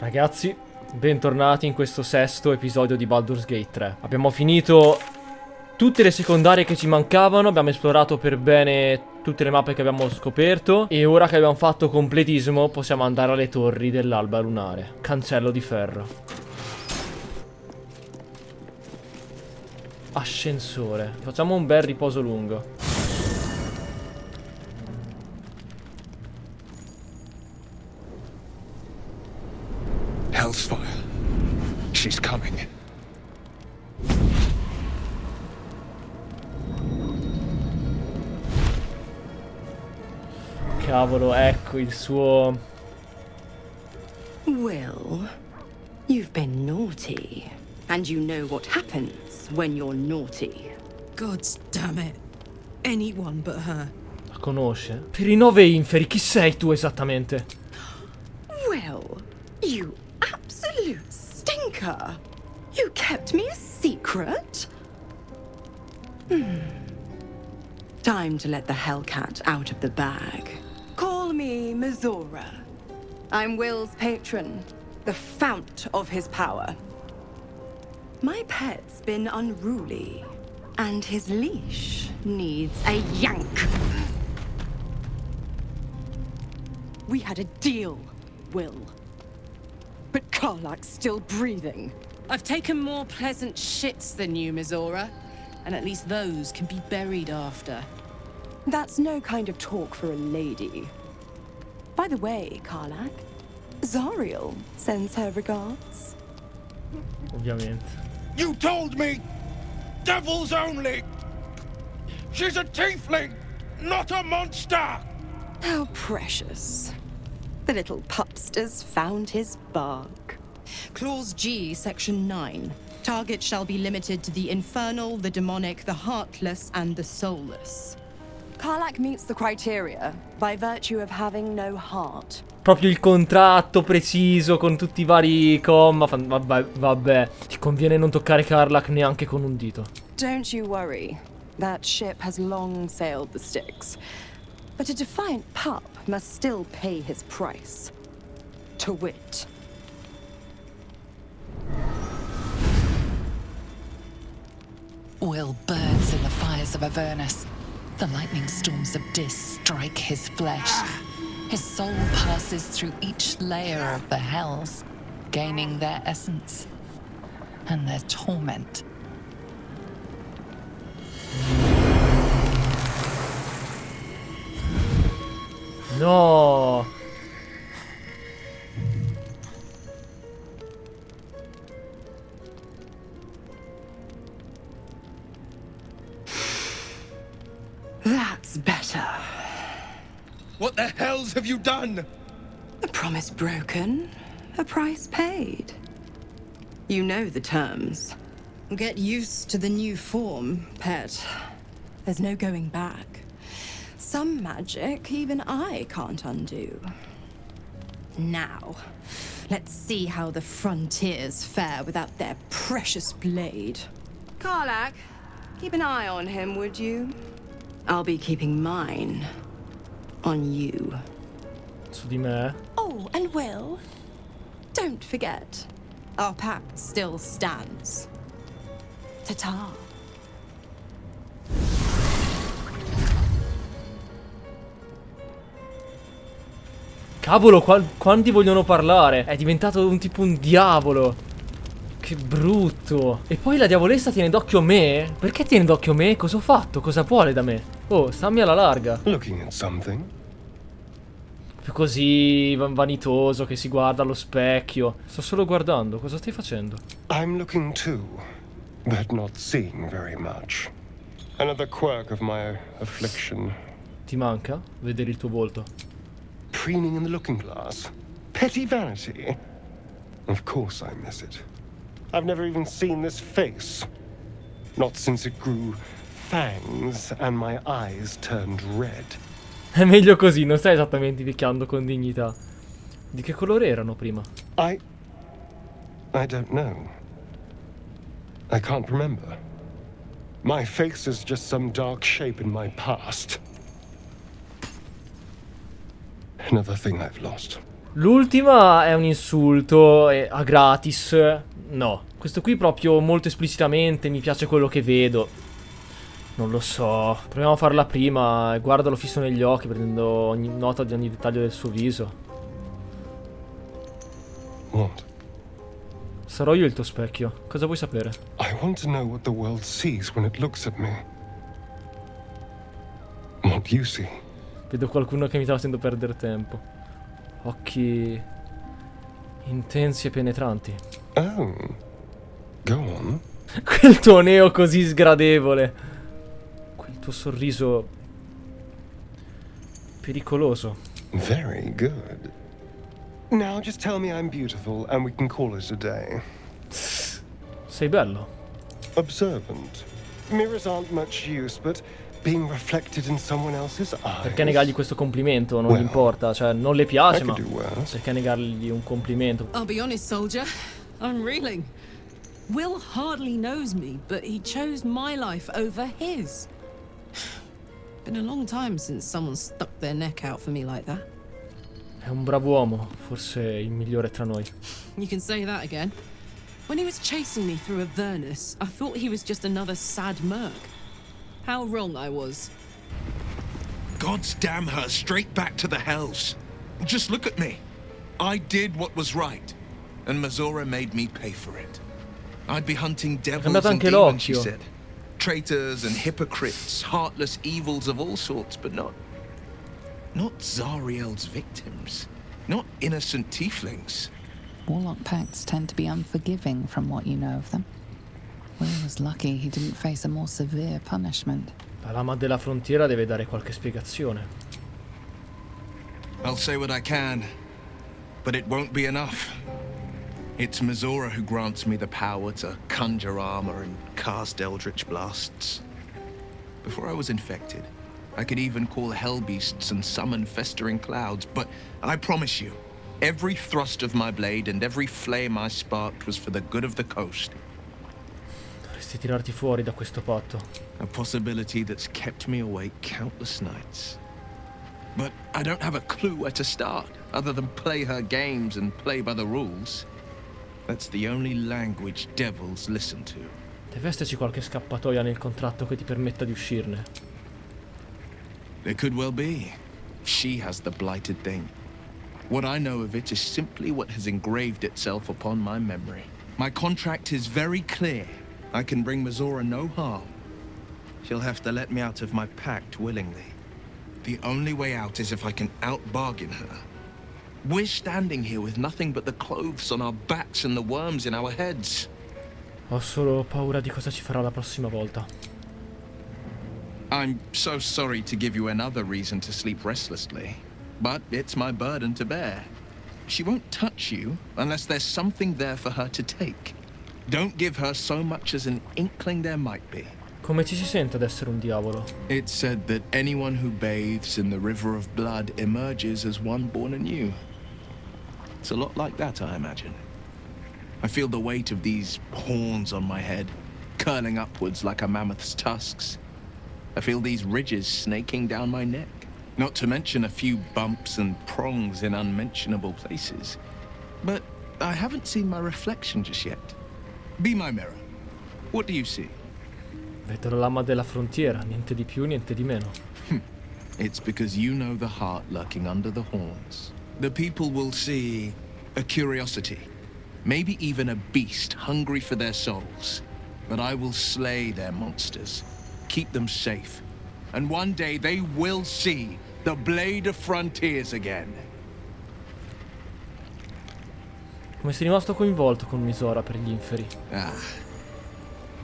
Ragazzi, bentornati in questo sesto episodio di Baldur's Gate 3. Abbiamo finito tutte le secondarie che ci mancavano, abbiamo esplorato per bene tutte le mappe che abbiamo scoperto e ora che abbiamo fatto completismo possiamo andare alle torri dell'Alba lunare. Cancello di ferro. Ascensore. Facciamo un bel riposo lungo. Hell's fire. She's coming. Cavolo, ecco il suo... Well, you've been naughty. And you know what happens when you're naughty. God damn it. Anyone but her. La conosce? Per i 9 inferi, chi sei tu esattamente? Well, you absolute stinker. You kept me a secret? Time to let the Hellcat out of the bag. Call me Mizora. I'm Will's patron, the fount of his power. My pet's been unruly, and his leash needs a yank. We had a deal, Will. But Karlak's still breathing. I've taken more pleasant shits than you, Mizora. And at least those can be buried after. That's no kind of talk for a lady. By the way, Karlak, Zariel sends her regards. Ovviamente. You told me! Devils only! She's a tiefling, not a monster! How precious. The little pupster's found his bark. Clause G, Section 9. Target shall be limited to the infernal, the demonic, the heartless, and the soulless. Karlak meets the criteria by virtue of having no heart. Proprio il contratto preciso con tutti i vari comma. Vabbè. Ti conviene non toccare Karlak neanche con un dito. Don't you worry. That ship has long sailed the Styx. But a defiant pup must still pay his price. To wit. Will burns in the fires of Avernus. The lightning storms of Dis strike his flesh. His soul passes through each layer of the hells, gaining their essence and their torment. No. That's better. What the hells have you done? A promise broken, a price paid. You know the terms. Get used to the new form, pet. There's no going back. Some magic even I can't undo. Now, let's see how the frontiers fare without their precious blade. Karlak, keep an eye on him, would you? I'll be keeping mine on you. Su di me. Oh, and Will, don't forget, our pact still stands. Ta-ta. Cavolo, quanti vogliono parlare? È diventato tipo un diavolo. Che brutto. E poi la diavolessa tiene d'occhio me? Perché tiene d'occhio me? Cosa ho fatto? Cosa vuole da me? Oh, stammi alla larga. Looking at something? Più così vanitoso che si guarda allo specchio. Sto solo guardando. Cosa stai facendo? I'm looking too, but not seeing very much. Another quirk of my affliction. Ti manca vedere il tuo volto? Preening in the looking glass. Petty vanity. Of course I miss it. I've never even seen this face. Not since it grew fangs and my eyes turned red. È meglio così, non stai esattamente invecchiando con dignità. Di che colore erano prima? I don't know. I can't remember. My face is just some dark shape in my past. Another thing I've lost. L'ultima è un insulto, è a gratis. No, questo qui proprio molto esplicitamente, mi piace quello che vedo. Non lo so, proviamo a farla prima e guardalo fisso negli occhi, prendendo ogni nota di ogni dettaglio del suo viso. What? Sarò io il tuo specchio, cosa vuoi sapere? I want to know what the world sees when it looks at me. What you see. Vedo qualcuno che mi sta facendo perdere tempo. Occhi intensi e penetranti. Oh. Go on. Quel tuo neo così sgradevole. Quel tuo sorriso pericoloso. Very good. Now just tell me I'm beautiful and we can call it a day. Sei bello. Observant. Mirrors aren't much use, but being reflected in someone else's eyes. Perché negargli questo complimento? Non gli importa, cioè non le piace, ma perché negargli un complimento? I'll be honest, soldier. I'm reeling. Will hardly knows me, but he chose my life over his. Been a long time since someone stuck their neck out for me like that. È un bravo uomo, forse il migliore tra noi. You can say that again. When he was chasing me through Avernus, I thought he was just another sad merc. How wrong I was. God's damn her straight back to the hells. Just look at me. I did what was right, and Mizora made me pay for it. I'd be hunting devils and demons, she said. Traitors and hypocrites, heartless evils of all sorts, but not Zariel's victims. Not innocent tieflings. Warlock pacts tend to be unforgiving from what you know of them. Will was lucky he didn't face a more severe punishment. La lama della frontiera deve dare qualche spiegazione. I'll say what I can, but it won't be enough. It's Mizora who grants me the power to conjure armor and cast eldritch blasts. Before I was infected, I could even call hell beasts and summon festering clouds, but I promise you, every thrust of my blade and every flame I sparked was for the good of the coast. Dovresti tirarti fuori da questo patto. A possibility that's kept me awake countless nights. But I don't have a clue where to start, other than play her games and play by the rules. That's the only language devils listen to. Deve esserci qualche scappatoia nel contratto che ti permetta di uscirne. There could well be. She has the blighted thing. What I know of it is simply what has engraved itself upon my memory. My contract is very clear. I can bring Mizora no harm. She'll have to let me out of my pact willingly. The only way out is if I can out-bargain her. We're standing here with nothing but the clothes on our backs and the worms in our heads. Ho solo paura di cosa ci farà la prossima volta. I'm so sorry to give you another reason to sleep restlessly, but it's my burden to bear. She won't touch you unless there's something there for her to take. Don't give her so much as an inkling there might be. Come ci si sente ad essere un diavolo? It's said that anyone who bathes in the river of blood emerges as one born anew. It's a lot like that, I imagine. I feel the weight of these horns on my head, curling upwards like a mammoth's tusks. I feel these ridges snaking down my neck, not to mention a few bumps and prongs in unmentionable places. But I haven't seen my reflection just yet. Be my mirror. What do you see? Vedo la lama della frontiera, niente di più, niente di meno. It's because you know the heart lurking under the horns. The people will see a curiosity, maybe even a beast hungry for their souls. But I will slay their monsters, keep them safe, and one day they will see the Blade of Frontiers again. Come sei rimasto coinvolto con Mizora per gli inferi?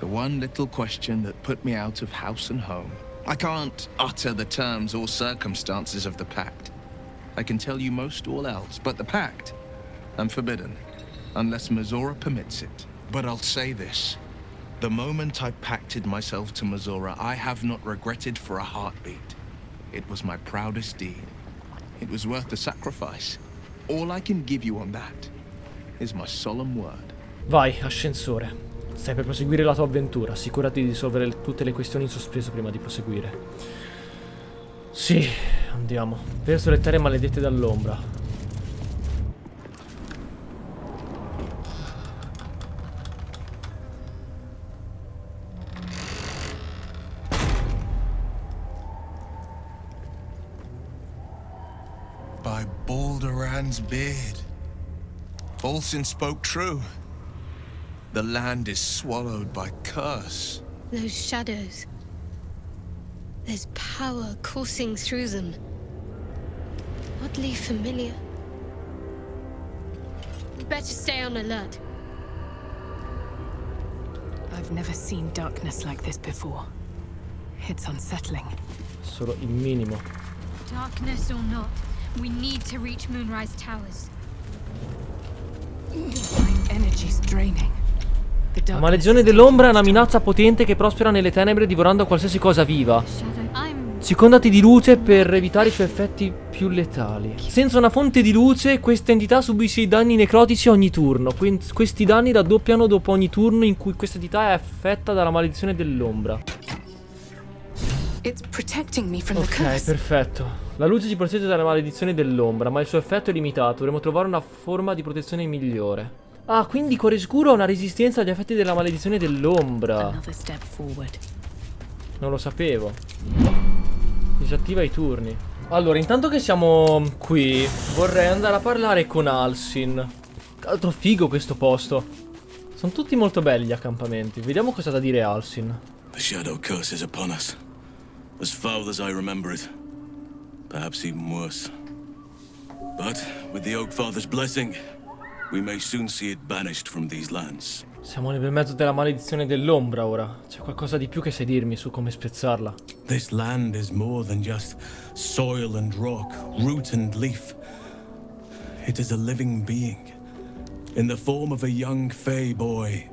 The one little question that put me out of house and home. I can't utter the terms or circumstances of the pact. I can tell you most all else, but the pact, I'm forbidden, unless Mizora permits it. But I'll say this. The moment I pacted myself to Mizora, I have not regretted for a heartbeat. It was my proudest deed. It was worth the sacrifice. All I can give you on that is my solemn word. Vai, ascensore. Stai per proseguire la tua avventura. Assicurati di risolvere tutte le questioni in sospeso prima di proseguire. Sì, andiamo. Verso le terre maledette dell'ombra. Baldur's beard. Olsen spoke true. The land is swallowed by curse. Those shadows. There's power coursing through them. Oddly familiar. Better stay on alert. I've never seen darkness like this before. It's unsettling. Solo il minimo. Darkness or not, we need to reach Moonrise Towers. My energy's draining. La maledizione dell'ombra è una minaccia potente che prospera nelle tenebre divorando qualsiasi cosa viva. Circondati di luce per evitare i suoi effetti più letali. Senza una fonte di luce, questa entità subisce i danni necrotici ogni turno. Questi danni raddoppiano dopo ogni turno in cui questa entità è affetta dalla maledizione dell'ombra. Ok, perfetto. La luce ci protegge dalla maledizione dell'ombra, ma il suo effetto è limitato. Dovremo trovare una forma di protezione migliore. Ah, quindi Cuore Scuro ha una resistenza agli effetti della maledizione dell'ombra. Non lo sapevo. Disattiva i turni. Allora, intanto che siamo qui, vorrei andare a parlare con Alsin. Tra l'altro figo questo posto. Sono tutti molto belli gli accampamenti. Vediamo cosa ha da dire Alsin. The shadow curse is upon us. As foul as I remember it. Perhaps even worse. But with the Oak Father's blessing, we may soon see it banished from these lands. Siamo nel mezzo della maledizione dell'ombra ora. C'è qualcosa di più che sai dirmi su come spezzarla? This land is more than just soil and rock, root and leaf. It is a living being, in the form of a young fey boy,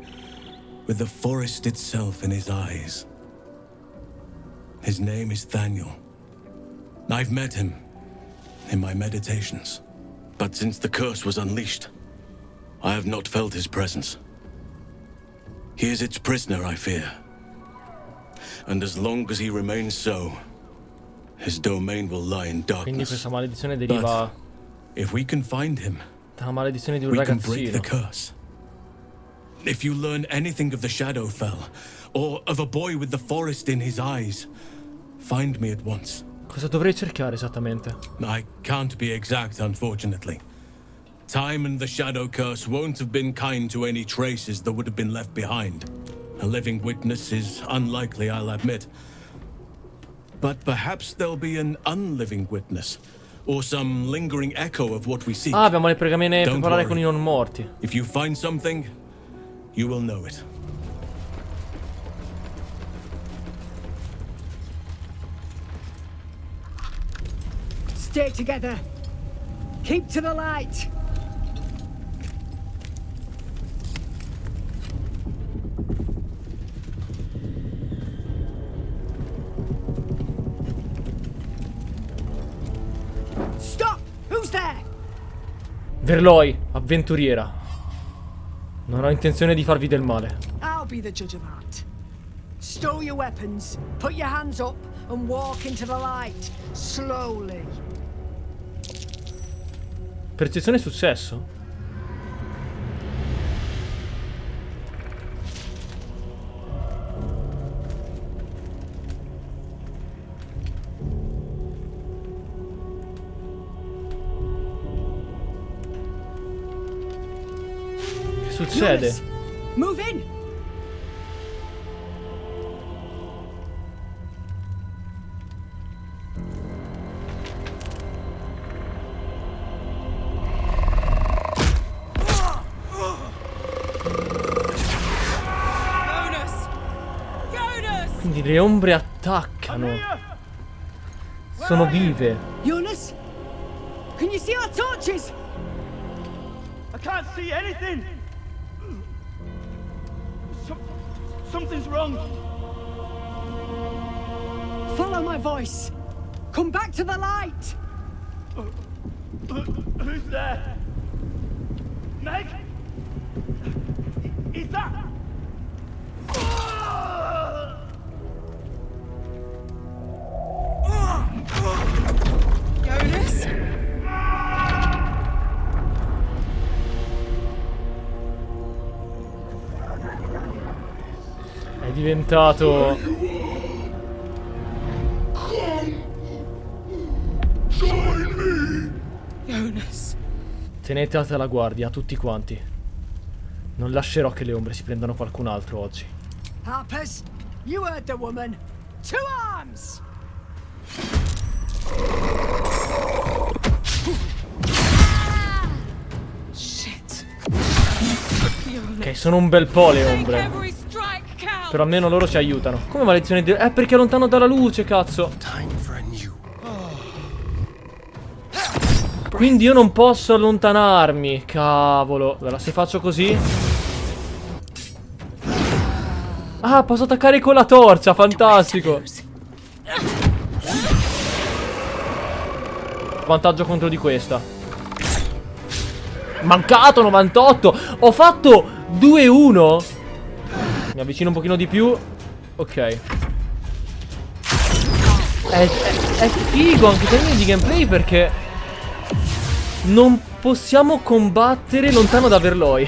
with the forest itself in his eyes. His name is Thaniel. I've met him in my meditations, but since the curse was unleashed, I have not felt his presence. He is its prisoner, I fear. And as long as he remains so, his domain will lie in darkness. Quindi questa maledizione deriva But if we can find him, dalla maledizione di un we can break the ragazzino. curse. If you learn anything of the Shadowfell, or of a boy with the forest in his eyes, find me at once. Cosa dovrei cercare esattamente? I can't be exact, unfortunately. Time and the Shadow Curse won't have been kind to any traces that would have been left behind. A living witness is unlikely, I'll admit. But perhaps there'll be an unliving witness, or some lingering echo of what we seek. Ah, abbiamo le pergamene per Don't parlare worry. con i non morti. If you find something, you will know it. Stay together. Keep to the light. Stop! Who's there? Verloi, avventuriera. Non ho intenzione di farvi del male. I'll be the judge of that. Stow your weapons, put your hands up, and walk into the light, slowly. Percezione successo? Che succede? Move in! Quindi le ombre attaccano. Sono vive. Jonas? Can you see our torches? I can't see anything. Something's wrong. Follow my voice. Come back to the light. Who's there? Meg? Is that? Jonas? È diventato... Jonas? Tenete alta la guardia, tutti quanti. Non lascerò che le ombre si prendano qualcun altro oggi. Harpers, you heard the woman. To arms! Shit. Ok, sono un bel po' le ombre. Però almeno loro ci aiutano. Come maledizione di... perché è lontano dalla luce, cazzo. Quindi io non posso allontanarmi. Cavolo. Allora, se faccio così... Ah, posso attaccare con la torcia. Fantastico. Vantaggio contro di questa. Mancato 98. Ho fatto 2-1. Mi avvicino un pochino di più. Ok. È figo anche in termini di gameplay perché non possiamo combattere lontano da Verloi.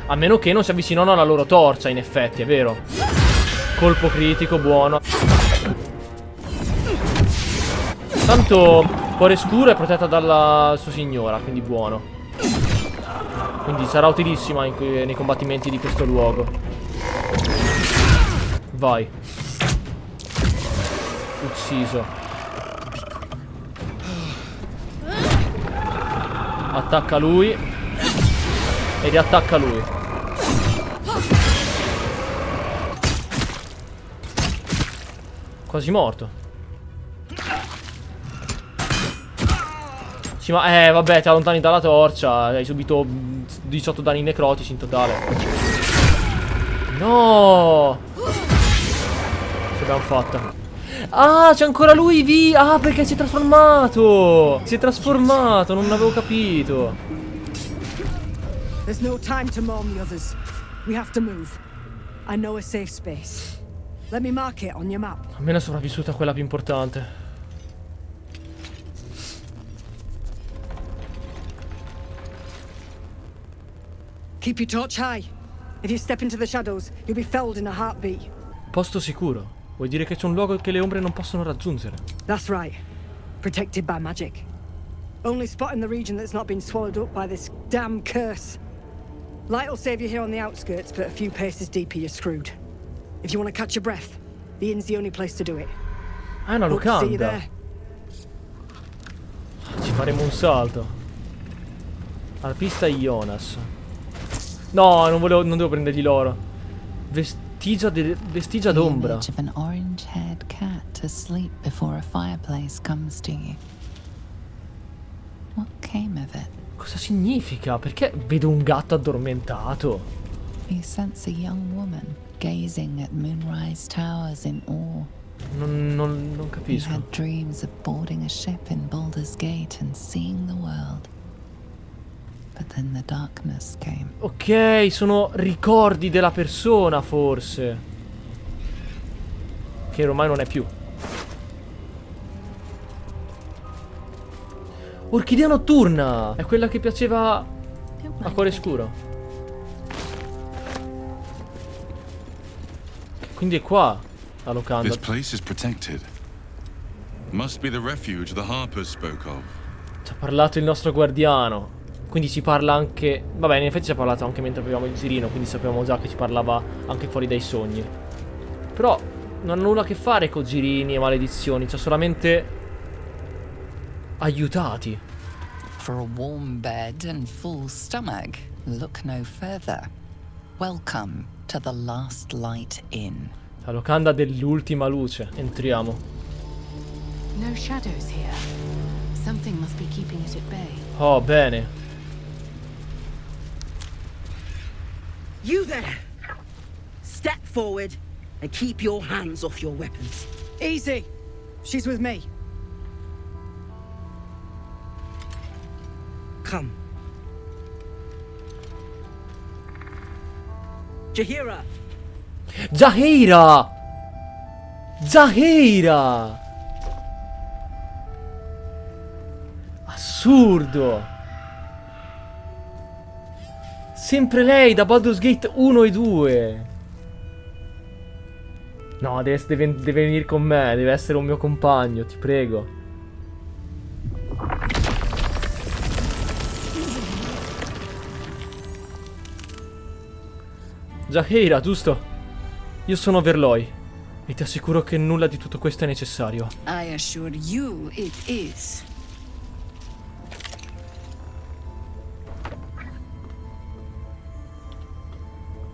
A meno che non si avvicinano alla loro torcia, in effetti, è vero. Colpo critico, buono. Tanto cuore scuro è protetta dalla sua signora, quindi buono. Quindi sarà utilissima nei combattimenti di questo luogo. Vai. Ucciso. Attacca lui. E riattacca lui. Quasi morto. Sì, ma vabbè, ti allontani dalla torcia. Hai subito 18 danni necrotici in totale. No! Ce l'abbiamo fatta. Ah, c'è ancora lui Ah, perché si è trasformato. Si è trasformato, non l'avevo capito. There's no time to mourn the others. We have to move. I know a safe space. Let me mark it on your map. Almeno è sopravvissuta quella più importante. Keep your torch high. If you step into the shadows, you'll be felled in a heartbeat. Posto sicuro. Vuol dire che c'è un luogo che le ombre non possono raggiungere. That's right. Protected by magic. Only spot in the region that's not been swallowed up by this damn curse. Light will save you here on the outskirts, but a few paces deeper you're screwed. If you want to catch your breath, the inn's the only place to do it. Ah, è una Locanda. Ci faremo un salto. Arpista Jonas. No, non devo prendergli l'oro. Vestigia d'ombra. Image of an orange-haired cat asleep before a fireplace comes to you. What came of it? Cosa significa? Perché vedo un gatto addormentato? You sense a young woman gazing at moonrise towers in awe. Non capisco. You had dreams of boarding a ship in Baldur's Gate and seeing the world. But then the darkness came. Ok, sono ricordi della persona, forse. Che ormai non è più. Orchidea notturna! È quella che piaceva a cuore scuro. Quindi è qua la Locanda. This place is protected. Must be the refuge the Harpers spoke of. Ci ha parlato il nostro guardiano. Quindi ci parla anche... Vabbè, in effetti ci ha parlato anche mentre avevamo il girino, quindi sapevamo già che ci parlava anche fuori dai sogni. Però non ha nulla a che fare con girini e maledizioni, ci ha solamente aiutati. For a warm bed and full stomach, look no further. Welcome to the Last Light Inn. La locanda dell'ultima luce. Entriamo. No shadows here. Something must be keeping it at bay. Oh, bene. You there! Step forward and keep your hands off your weapons. Easy. She's with me. Come. Jaheira! Jaheira! Jaheira! Assurdo! Sempre lei da Baldur's Gate 1 e 2. No, deve venire con me, deve essere un mio compagno, ti prego. Jaheira, giusto? Io sono Verloi e ti assicuro che nulla di tutto questo è necessario. I assure you it is.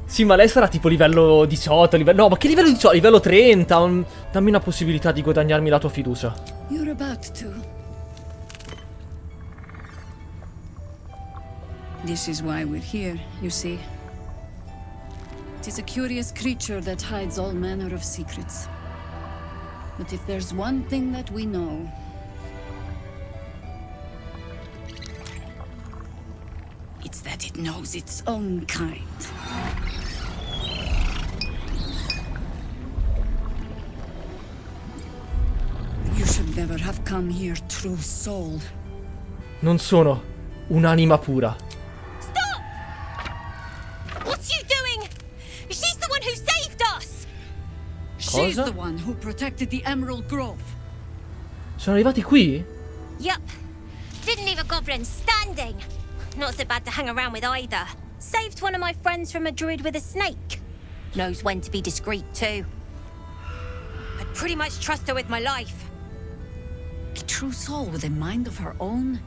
Sì, ma lei sarà tipo livello 18, no, ma che livello 18? Livello 30? Dammi una possibilità di guadagnarmi la tua fiducia. You're about to. This is why we're here, you see. It is a curious creature that hides all manner of secrets. But if there's one thing that we know, it's that it knows its own kind. You should never have come here, true soul. Non sono un'anima pura. Stop! What's you doing? She's the one who saved us! She's the one who protected the Emerald Grove. Sono arrivati qui? Yup. Didn't leave a goblin standing. Not so bad to hang around with either. Saved one of my friends from a druid with a snake. Knows when to be discreet too. I'd pretty much trust her with my life. A true soul with a mind of her own?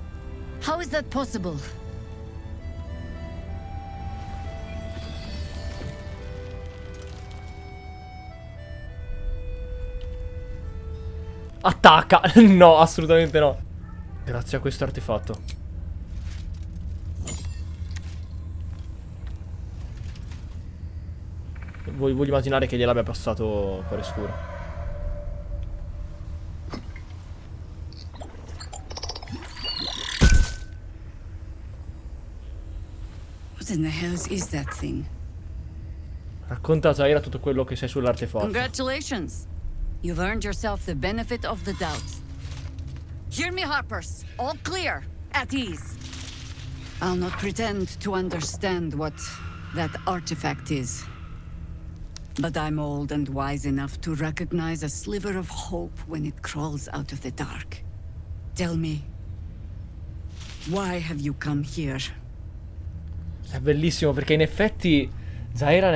How is that possible? Attacca! No, assolutamente no. Grazie a questo artefatto. Voglio immaginare che gliel'abbia passato cuore scuro. What in the hells is that thing? Racconta a Jaheira tutto quello che sai sull'artefatto. Congratulations. You've earned yourself the benefit of the doubt. Hear me, Harpers. All clear. At ease. I'll not pretend to understand what that artifact is. But I'm old and wise enough to recognize a sliver of hope when it crawls out of the dark. Tell me, why have you come here? È bellissimo perché in effetti Jaheira ne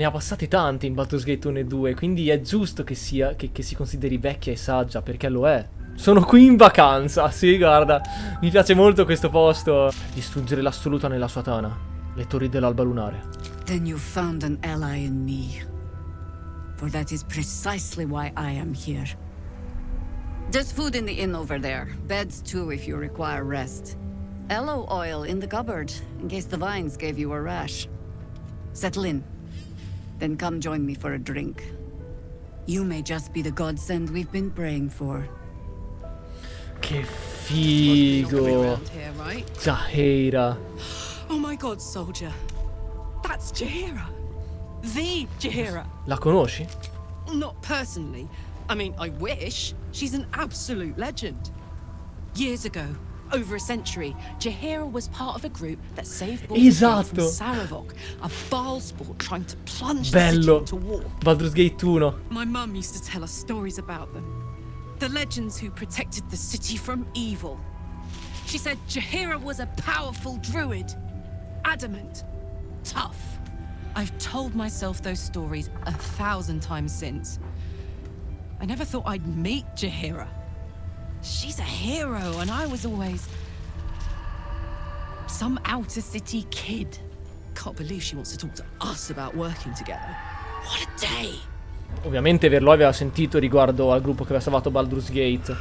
ha passati tanti in Baldur's Gate 1 e 2, quindi è giusto che si consideri vecchia e saggia, perché lo è. Sono qui in vacanza, sì, guarda, mi piace molto questo posto. Distruggere l'assoluta nella sua tana, le torri dell'alba lunare. Then you found an ally in me. For that is precisely why I am here. There's food in the inn over there. Beds too if you require rest. Aloe oil in the cupboard, in case the vines gave you a rash. Settle in. Then come join me for a drink. You may just be the godsend we've been praying for. Che figo. Jaheira. Oh my god, soldier. That's Jaheira. The Jaheira. La conosci? Not personally. I mean, I wish. She's an absolute legend. Years ago, over a century, Jaheira was part of a group that saved Baldur's Gate from Saravok, a Baalsport trying to plunge the city into war. Baldur's Gate 1. My mum used to tell us stories about them. The legends who protected the city from evil. She said Jaheira was a powerful druid. Adamant. Tough. I've told myself those stories 1,000 times since. I never thought I'd meet Jaheira. She's a hero, and I was always some outer city kid. Can't believe she wants to talk to us about working together. What a day! Ovviamente Verloi aveva sentito riguardo al gruppo che aveva salvato Baldur's Gate,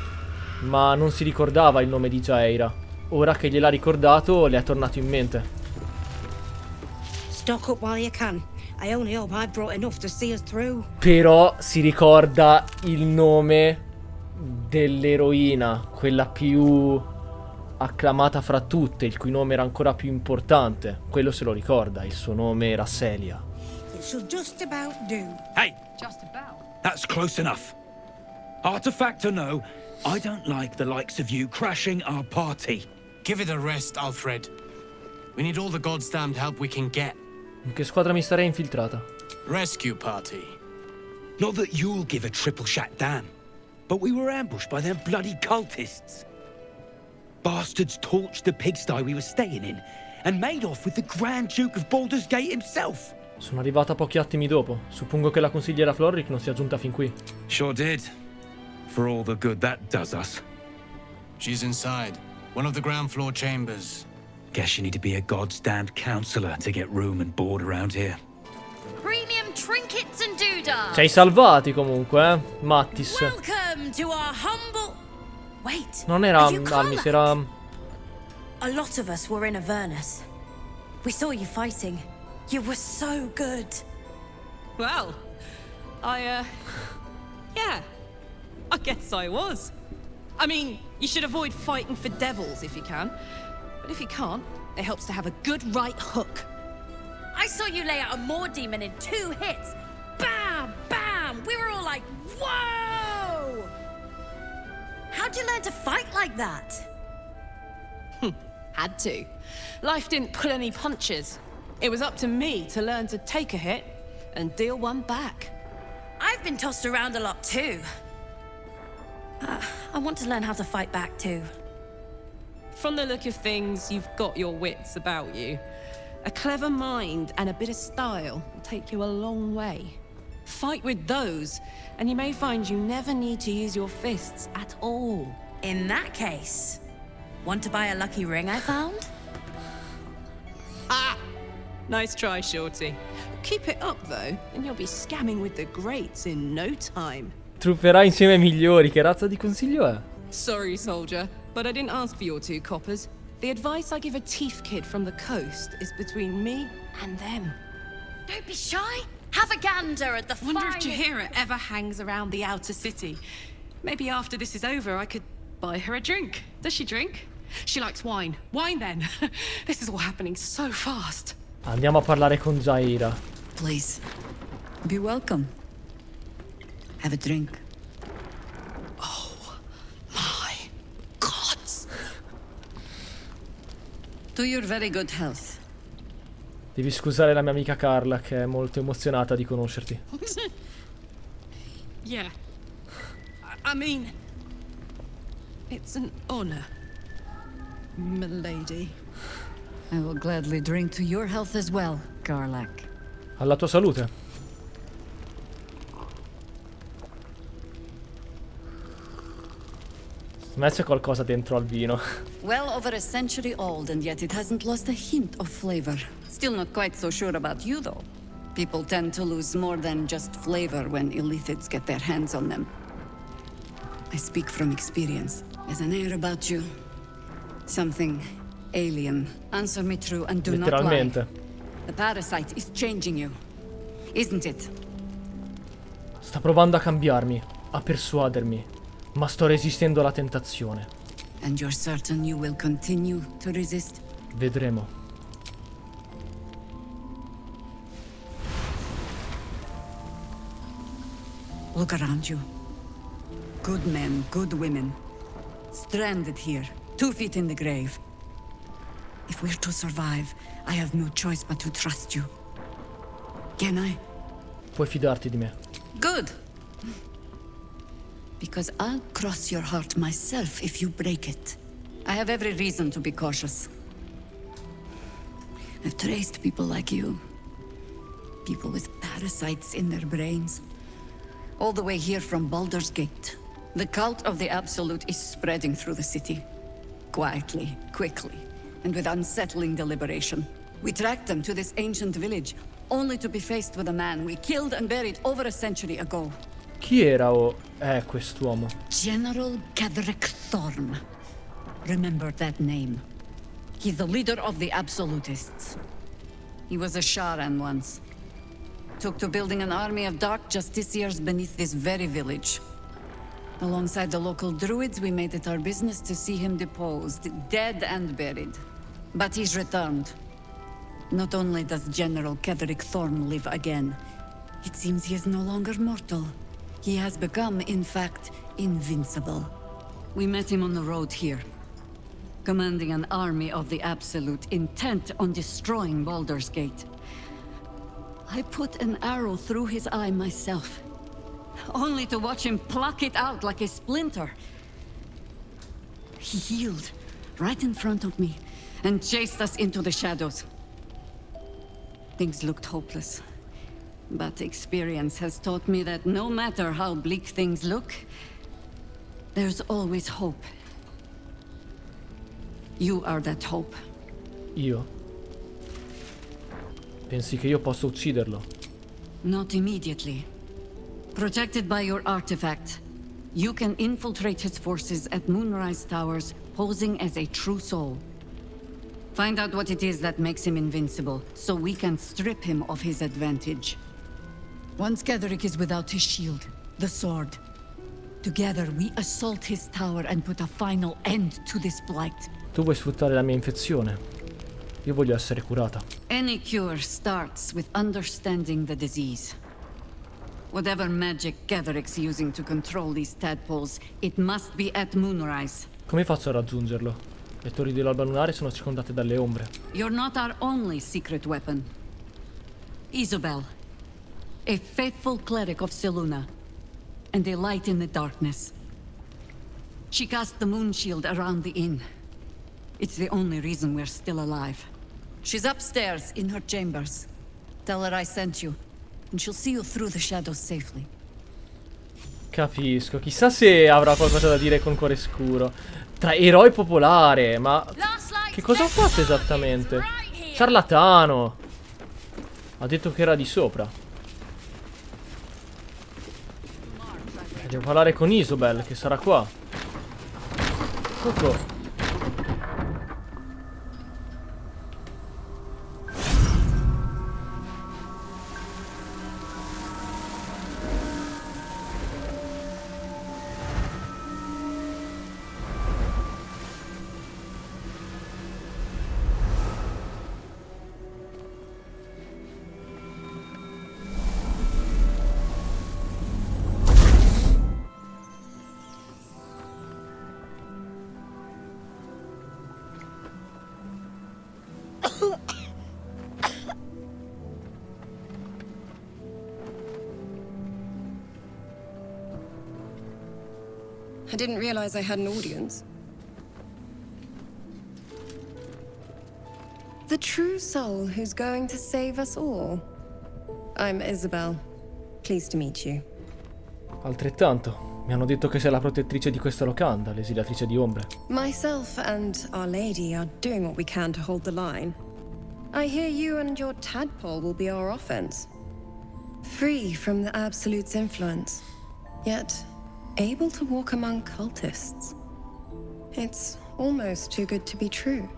ma non si ricordava il nome di Jaheira. Ora che gliel'ha ricordato, le è tornato in mente. Stock up while you can. I only hope I've brought enough to see us through. Però si ricorda il nome dell'eroina, quella più acclamata fra tutte, il cui nome era ancora più importante. Quello se lo ricorda, il suo nome era Celia. It should just about do. Hey! Just about. That's close enough. Artifact or no, I don't like the likes of you crashing our party. Give it a rest, Alfred. We need all the goddamned help we can get. In che squadra mi starei infiltrata? Rescue party. Not that you'll give a triple shot damn, but we were ambushed by them bloody cultists. Bastards torched the pigsty we were staying in and made off with the Grand Duke of Baldur's Gate himself. Sono arrivata pochi attimi dopo. Suppongo che la consigliera Florrick non sia giunta fin qui. Sure did. For all the good that does us. She's inside. One of the ground floor chambers. Guess you need to be a god's damned counselor to get room and board around here. Premium trinkets and doodah. Ci hai salvati comunque, Mattis. Welcome to our humble... Wait. Non era Almis, era... A lot of us were in Avernus. We saw you fighting. You were so good. Well, yeah, I guess I was. I mean, you should avoid fighting for devils if you can. But if you can't, it helps to have a good right hook. I saw you lay out a Moor demon in 2 hits. Bam! Bam! We were all like, whoa! How'd you learn to fight like that? Had to. Life didn't pull any punches. It was up to me to learn to take a hit and deal one back. I've been tossed around a lot too. I want to learn how to fight back too. From the look of things, you've got your wits about you. A clever mind and a bit of style will take you a long way. Fight with those, and you may find you never need to use your fists at all. In that case, want to buy a lucky ring I found? Ah! Nice try, Shorty. Keep it up, though, and you'll be scamming with the greats in no time. Trupperai insieme ai migliori, che razza di consiglio è? Sorry, soldier, but I didn't ask for your 2 coppers. The advice I give a thief kid from the coast is between me and them. Don't be shy. Have a gander at the Wonder if finest... Jaheira ever hangs around the outer city. Maybe after this is over, I could buy her a drink. Does she drink? She likes wine. Wine, then. This is all happening so fast. Andiamo a parlare con Jaheira. Please, be welcome. Have a drink. Oh, my gods. To your very good health. Devi scusare la mia amica Carla, che è molto emozionata di conoscerti. Yeah. I mean, it's an honor, milady. I will gladly drink to your health as well, Garlac. Alla tua salute. Secondo me c'è qualcosa dentro al vino. Well over a century old, and yet it hasn't lost a hint of flavor. Still not quite so sure about you, though. People tend to lose more than just flavor when illithids get their hands on them. I speak from experience. There's an air about you. Something alien. Answer me true and do not lie. Letteralmente. The parasite is changing you, isn't it? Sta provando a cambiarmi, a persuadermi, ma sto resistendo alla tentazione. And you're certain you will continue to resist? Vedremo. Look around you. Good men, good women. Stranded here, 2 feet in the grave. If we're to survive, I have no choice but to trust you. Can I? Puoi fidarti di me. Good. Because I'll cross your heart myself if you break it. I have every reason to be cautious. I've traced people like you. People with parasites in their brains. All the way here from Baldur's Gate. The cult of the Absolute is spreading through the city. Quietly, quickly, and with unsettling deliberation. We tracked them to this ancient village, only to be faced with a man we killed and buried over a century ago. Chi era o è quest'uomo? General Ketheric Thorm. Remember that name. He's the leader of the Absolutists. He was a Sharan once. Took to building an army of dark justiciars beneath this very village. Alongside the local druids, we made it our business to see him deposed, dead and buried. But he's returned. Not only does General Ketheric Thorm live again, it seems he is no longer mortal. He has become, in fact, invincible. We met him on the road here, commanding an army of the Absolute, intent on destroying Baldur's Gate. I put an arrow through his eye myself, only to watch him pluck it out like a splinter. He healed right in front of me and chased us into the shadows. Things looked hopeless, but experience has taught me that no matter how bleak things look, there's always hope. You are that hope. Io? Pensi che io possa ucciderlo? Not immediately. Protected by your artifact, you can infiltrate his forces at Moonrise Towers, posing as a true soul. Find out what it is that makes him invincible, so we can strip him of his advantage. Once Ketheric is without his shield, the sword, together we assault his tower and put a final end to this blight. Tu vuoi sfruttare la mia infezione. Io voglio essere curata. Any cure starts with understanding the disease. Whatever magic Ketheric's using to control these tadpoles, it must be at Moonrise. Come faccio a raggiungerlo? Le torri dell'Alba lunare sono circondate dalle ombre. You're not our only secret weapon. Isobel, a faithful cleric of Selûne, and a light in the darkness. She cast the moon shield around the inn. It's the only reason we're still alive. She's upstairs in her chambers. Tell her I sent you, and she'll see you through the shadows safely. Capisco. Chissà se avrà qualcosa da dire con Cuore Scuro. Tra eroe popolare, ma che cosa ho fatto esattamente? Ciarlatano. Ha detto che era di sopra. Devo parlare con Isobel, che sarà qua. Coco. I didn't realize I had an audience. The true soul who's going to save us all. I'm Isobel. Pleased to meet you. Altrettanto. Mi hanno detto che sei la protettrice di questa locanda, l'esiliatrice di ombre. Myself and Our Lady are doing what we can to hold the line. I hear you and your tadpole will be our offense. Free from the Absolute's influence, yet able to walk among cultists. It's almost too good to be true.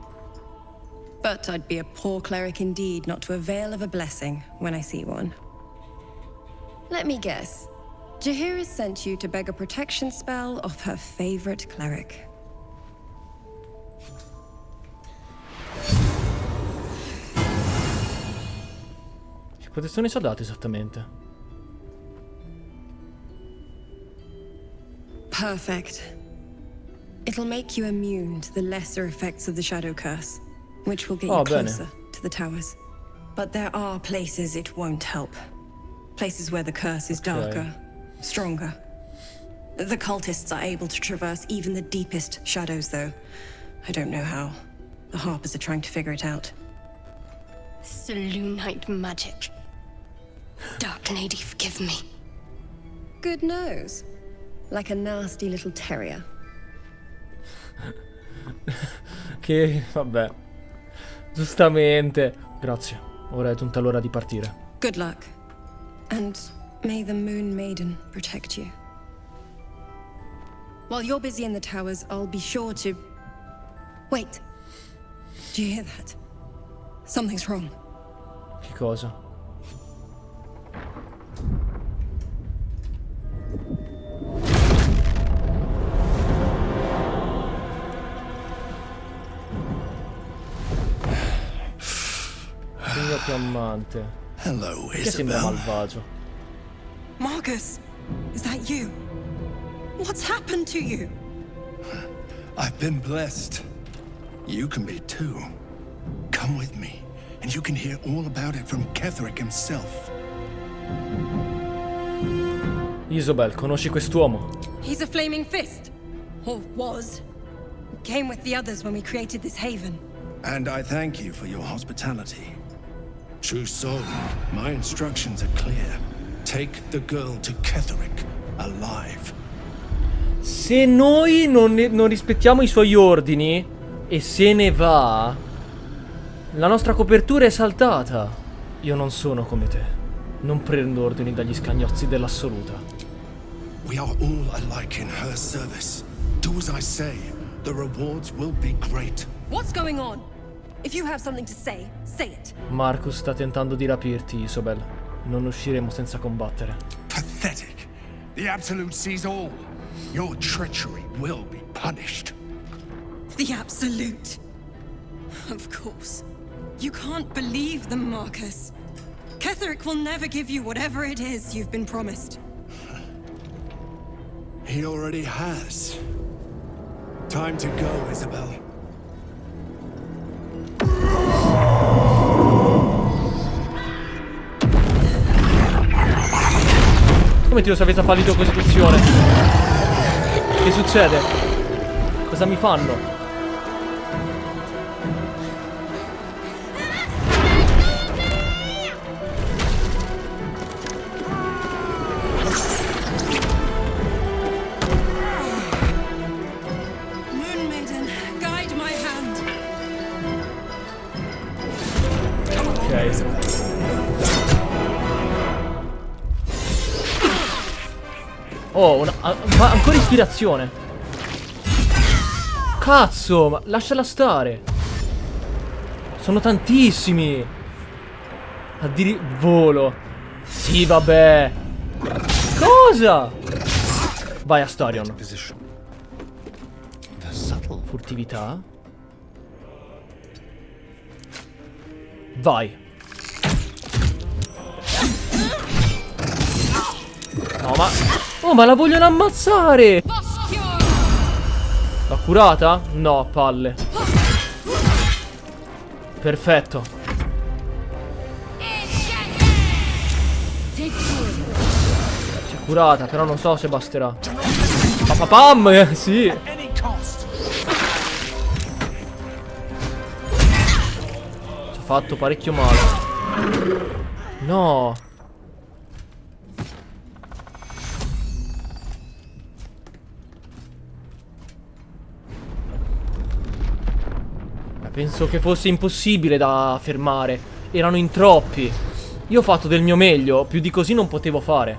But I'd be a poor cleric indeed not to avail of a blessing when I see one. Let me guess. Jaheira sent you to beg a protection spell off her favorite cleric. Che protezione ci ha dato esattamente? Perfect. It'll make you immune to the lesser effects of the shadow curse, which will get you closer to the towers. But there are places it won't help. Places where the curse is darker, stronger. The cultists are able to traverse even the deepest shadows, though. I don't know how. The Harpers are trying to figure it out. Selûnite magic. Dark Lady, forgive me. Good nose. Like a nasty little terrier. Che, vabbè. Giustamente. Grazie. Ora è giunta l'ora di partire. Good luck. And may the Moon Maiden protect you. While you're busy in the towers, I'll be sure to... Wait. Do you hear that? Something's wrong. Che cosa? Segno fiammante. Hello, Che sembra malvagio. Marcus, is that you? What's happened to you? I've been blessed. You can be too. Come with me, and you can hear all about it from Ketheric himself. Isobel, conosci quest'uomo? He's a flaming fist. Or was. Came with the others when we created this haven. And I thank you for your hospitality. True soul, my instructions are clear. Take the girl to Ketheric, alive. Se noi non rispettiamo i suoi ordini e se ne va, la nostra copertura è saltata. Io non sono come te. Non prendo ordini dagli scagnozzi dell'assoluta. We are all alike in her service. Do as I say. The rewards will be great. What's going on? If you have something to say it. Marcus sta tentando di rapirti, Isobel. Non usciremo senza combattere. Pathetic. The Absolute sees all. Your treachery will be punished. The Absolute. Of course. You can't believe them, Marcus. Ketheric will never give you whatever it is you've been promised. He already has. Time to go, Isobel. Come ti lo sapete fallito Costituzione? Che succede? Cosa mi fanno? Moon Maiden, guide my hand. Ok. Oh, ma ancora ispirazione. Cazzo, ma lasciala stare. Sono tantissimi. Volo. Sì, vabbè. Cosa? Vai, Astarion. Furtività. Vai. No, ma... Oh, ma la vogliono ammazzare! L'ha curata? No, palle. Perfetto. Si è curata, però non so se basterà. Papapam! Sì. Ci ha fatto parecchio male. No. Penso che fosse impossibile da fermare. Erano in troppi. Io ho fatto del mio meglio. Più di così non potevo fare.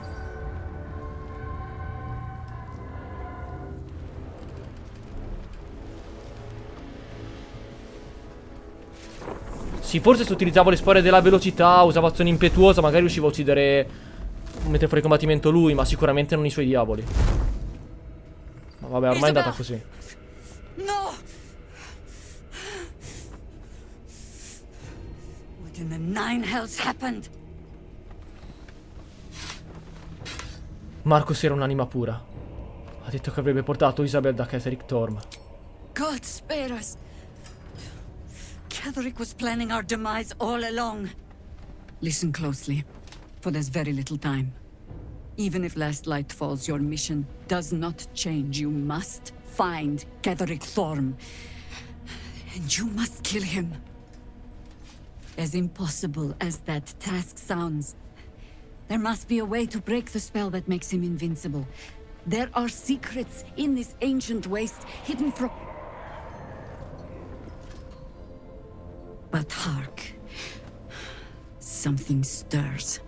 Sì, forse se utilizzavo le spore della velocità, usavo azione impetuosa, magari riuscivo a uccidere, mettere fuori combattimento lui, ma sicuramente non i suoi diavoli. Ma vabbè, ormai è andata così. No! In the nine hells happened. Marcus era un'anima pura. Ha detto che avrebbe portato Isobel da Ketheric Thorm. God spare us. Ketheric was planning our demise all along. Listen closely, for there's very little time. Even if last light falls, your mission does not change. You must find Ketheric Thorm. And you must kill him. As impossible as that task sounds, there must be a way to break the spell that makes him invincible. There are secrets in this ancient waste hidden from... But hark. Something stirs.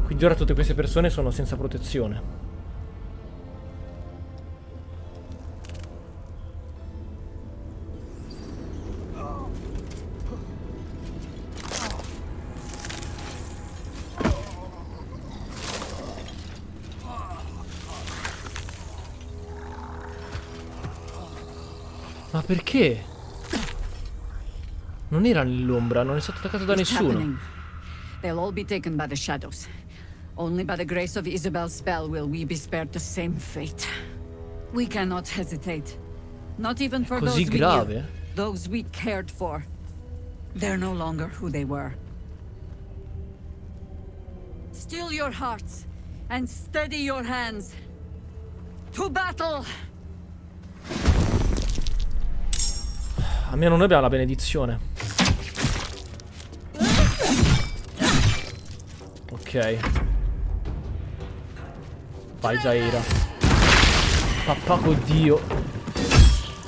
Quindi ora tutte queste persone sono senza protezione. Ma perché? Non era nell'ombra, non è stato attaccato da nessuno. They'll all be taken by the shadows. Only by the grace of Isabel's spell will we be spared the same fate. We cannot hesitate. Not even for those we knew, those we cared for. They're no longer who they were. Still your hearts and steady your hands. To battle! Almeno noi abbiamo la benedizione. Ok. Vai Jaheira. Papà oddio.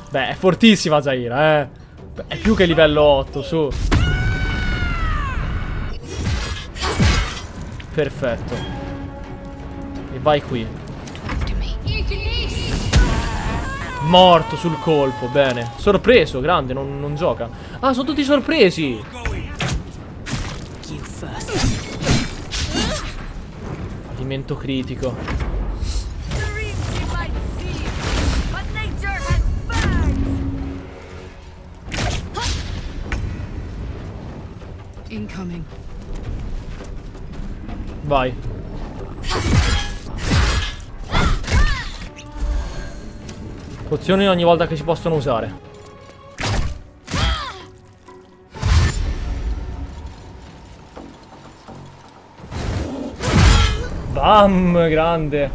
Beh, è fortissima Jaheira, eh. È più che livello 8, su. Perfetto. E vai qui. Morto sul colpo, bene. Sorpreso, grande, non gioca. Ah, sono tutti sorpresi. Fallimento critico. Incoming. Vai. Pozioni ogni volta che si possono usare. Bam, grande.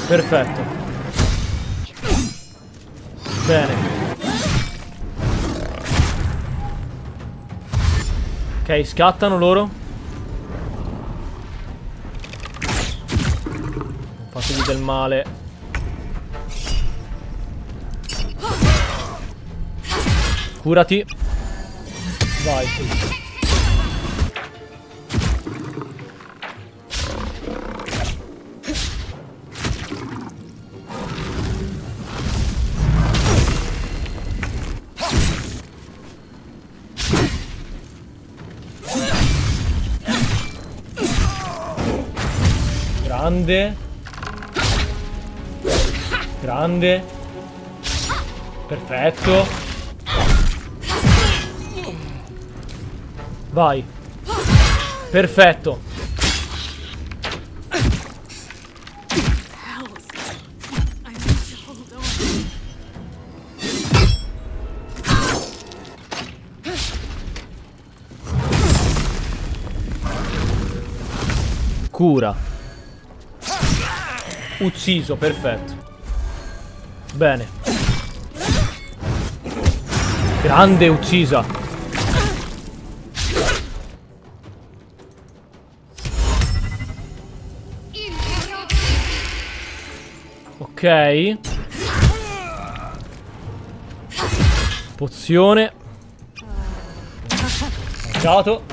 Perfetto. Bene. Ok, scattano loro. Fatevi del male. Curati. Vai. Grande. Grande. Perfetto. Vai. Perfetto. Cura. Ucciso, perfetto. Bene. Grande, uccisa. Ok. Pozione. Mancato.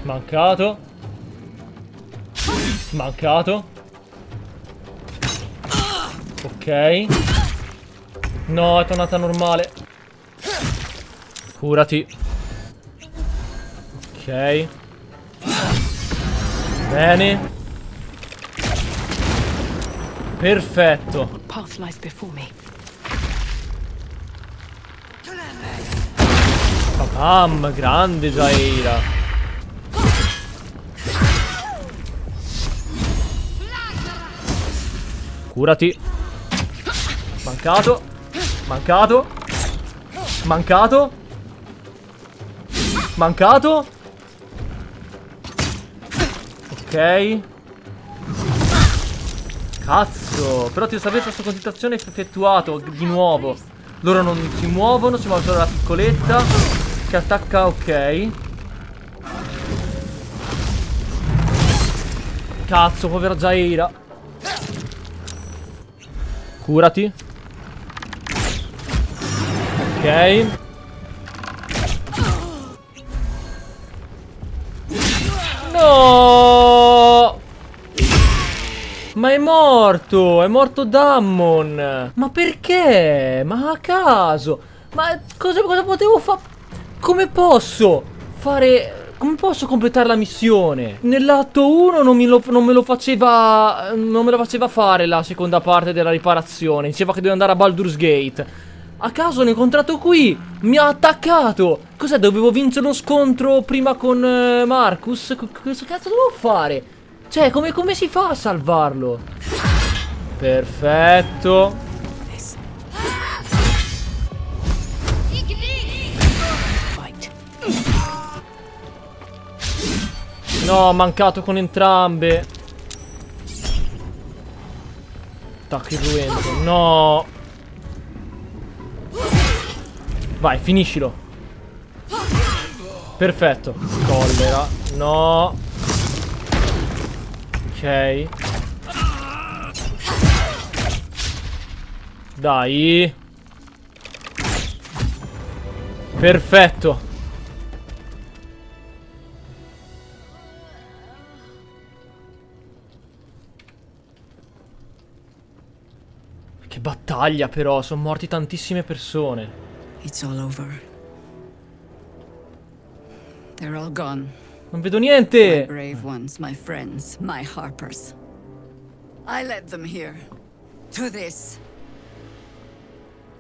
Mancato. Mancato. Ok. No, è tornata normale. Curati. Ok. Bene. Perfetto. Path lies before me. Bam, grande Jaheira. Curati. Mancato. Mancato. Mancato. Mancato. Ok. Cazzo. Però ti sapete questa concentrazione effettuato di nuovo. Loro non si muovono. Si muove solo la piccoletta che attacca. Ok. Cazzo, povera Jaheira. Curati. Ok. No! Ma è morto Dammon. Ma perché? Ma a caso. Ma cosa potevo fare? Come posso fare... Come posso completare la missione? Nell'atto 1 non me lo faceva fare la seconda parte della riparazione. Diceva che dovevo andare a Baldur's Gate. A caso l'ho incontrato qui. Mi ha attaccato. Cos'è? Dovevo vincere lo scontro prima con Marcus? Cosa cazzo dovevo fare? Cioè, come si fa a salvarlo? Perfetto. No, ho mancato con entrambe. Attacco irruento. No. Vai, finiscilo. Perfetto. Collera. No. Ok. Dai. Perfetto. Che battaglia però, sono morti tantissime persone. It's all over. They're all gone. Non vedo niente. My brave ones, my friends, my harpers. I led them here. To this.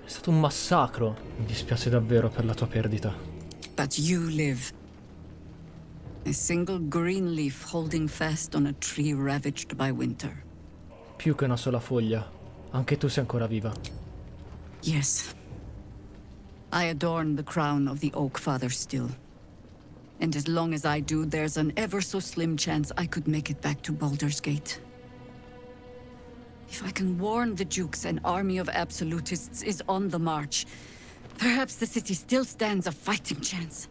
È stato un massacro. Mi dispiace davvero per la tua perdita. But you live. A single green leaf holding fast on a tree ravaged by winter. Più che una sola foglia. Anche tu sei ancora viva. Yes. I adorn the crown of the Oak Father still. And as long as I do, there's an ever so slim chance I could make it back to Baldur's Gate. If I can warn the Dukes an army of absolutists is on the march, perhaps the city still stands a fighting chance.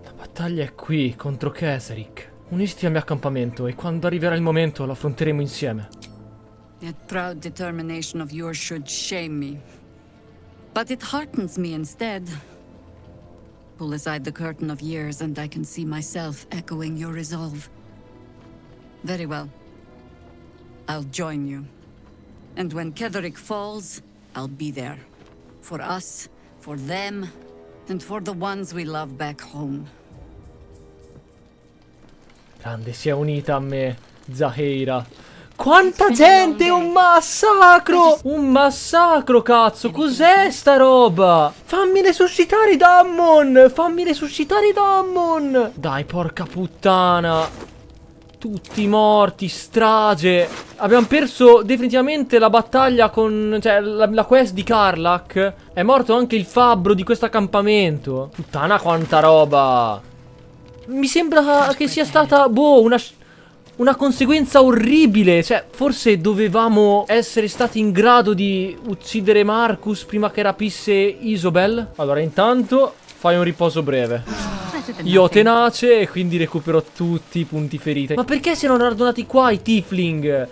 La battaglia è qui, contro Keseric. Unisiti al mio accampamento e quando arriverà il momento lo affronteremo insieme. That proud determination of yours should shame me. But it heartens me instead. Pull aside the curtain of years and I can see myself echoing your resolve. Very well. I'll join you. And when Ketheric falls, I'll be there. For us, for them, and for the ones we love back home. Grande, si è unita a me, Jaheira. Quanta gente, un massacro! Un massacro, cazzo, cos'è sta roba? Fammi resuscitare i Dammon! Fammi resuscitare i Dammon! Dai, porca puttana! Tutti morti, strage! Abbiamo perso definitivamente la battaglia con... cioè, la quest di Karlach. È morto anche il fabbro di questo accampamento. Puttana, quanta roba! Mi sembra che sia stata, boh, una conseguenza orribile. Cioè, forse dovevamo essere stati in grado di uccidere Marcus prima che rapisse Isobel. Allora, intanto fai un riposo breve. Io ho tenace e quindi recupero tutti i punti ferite. Ma perché si erano radunati qua i Tiefling?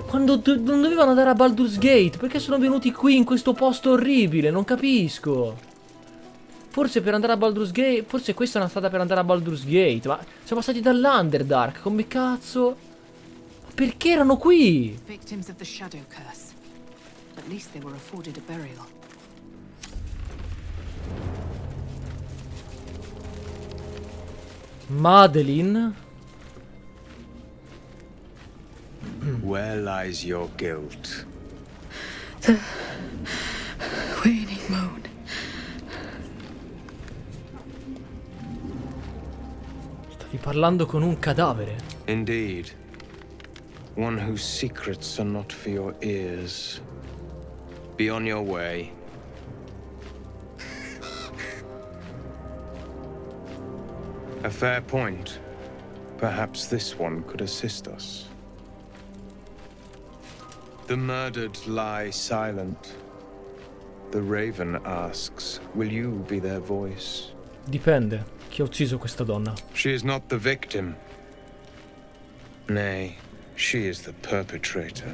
Quando non dovevano andare a Baldur's Gate? Perché sono venuti qui in questo posto orribile? Non capisco. Forse per andare a Baldur's Gate. Forse questa è una strada per andare a Baldur's Gate. Ma siamo passati dall'Underdark. Come cazzo? Perché erano qui? Victims of the shadow curse. At least they were afforded a burial. Madeline? Where lies your guilt? The waning moon. Stavi parlando con un cadavere. Indeed. One whose secrets are not for your ears. Be on your way. A fair point. Perhaps this one could assist us. The murdered lie silent. The raven asks, will you be their voice? Dipende. Chi ha ucciso questa donna? She is not the victim. Nay, she is the perpetrator.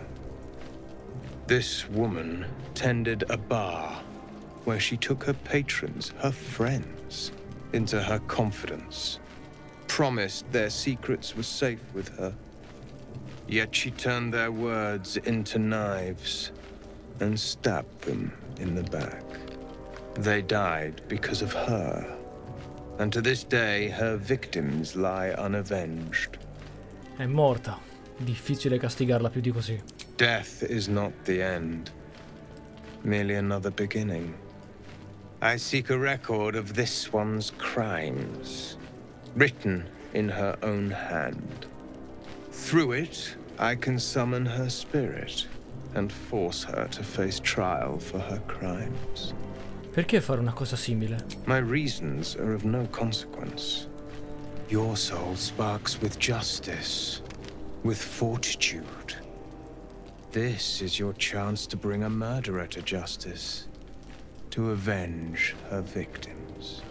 This woman tended a bar where she took her patrons, her friends, into her confidence, promised their secrets were safe with her. Yet she turned their words into knives and stabbed them in the back. They died because of her, and to this day her victims lie unavenged. È morta. Difficile castigarla più di così. Death is not the end, merely another beginning. I seek a record of this one's crimes, written in her own hand. Through it, I can summon her spirit and force her to face trial for her crimes. Perché fare una cosa simile? My reasons are of no consequence. Your soul sparks with justice, with fortitude. This is your chance to bring a murderer to justice, to avenge her victims.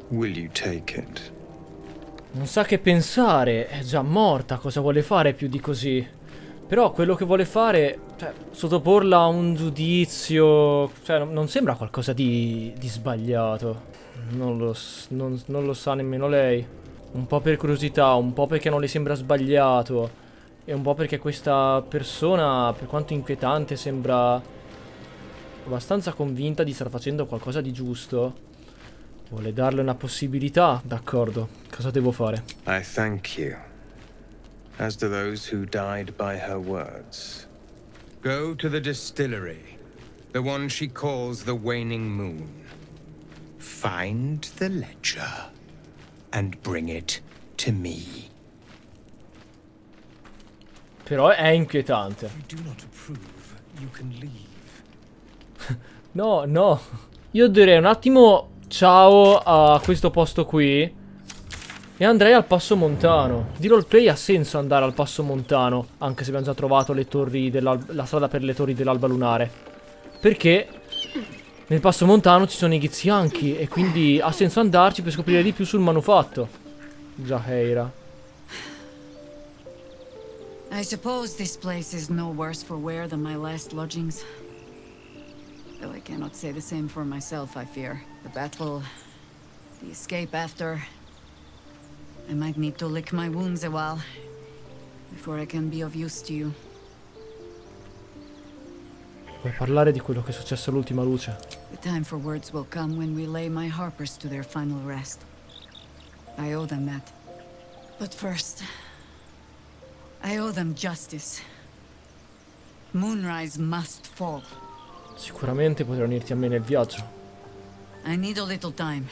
Will you take it? Non sa che pensare, è già morta, cosa vuole fare più di così? Però quello che vuole fare, cioè, sottoporla a un giudizio, cioè, non sembra qualcosa di sbagliato. Non lo sa nemmeno lei. Un po' per curiosità, un po' perché non le sembra sbagliato, e un po' perché questa persona, per quanto inquietante, sembra abbastanza convinta di star facendo qualcosa di giusto. Vuole darle una possibilità, d'accordo. Cosa devo fare? I thank you, as do those who died by her words. Go to the distillery, the one she calls the Waning Moon. Find the ledger and bring it to me. Però è inquietante. No, no. Io direi un attimo ciao a questo posto qui e andrei al passo montano. Di roleplay ha senso andare al passo montano, anche se abbiamo già trovato le torri la strada per le torri dell'alba lunare. Perché nel passo montano ci sono i githyanki e quindi ha senso andarci per scoprire di più sul manufatto. Jaheira. I suppose this place is no worse for wear than my last lodgings. Though I cannot say the same for myself, I fear. The battle, the escape after. I might need to lick my wounds a while before I can be of use to you. Vuoi parlare di quello che è successo all'ultima luce? The time for words will come when we lay my harpers to their final rest. I owe them that. But first, I owe them justice. Moonrise must fall. Sicuramente potrai unirti a me nel viaggio. I need a little time.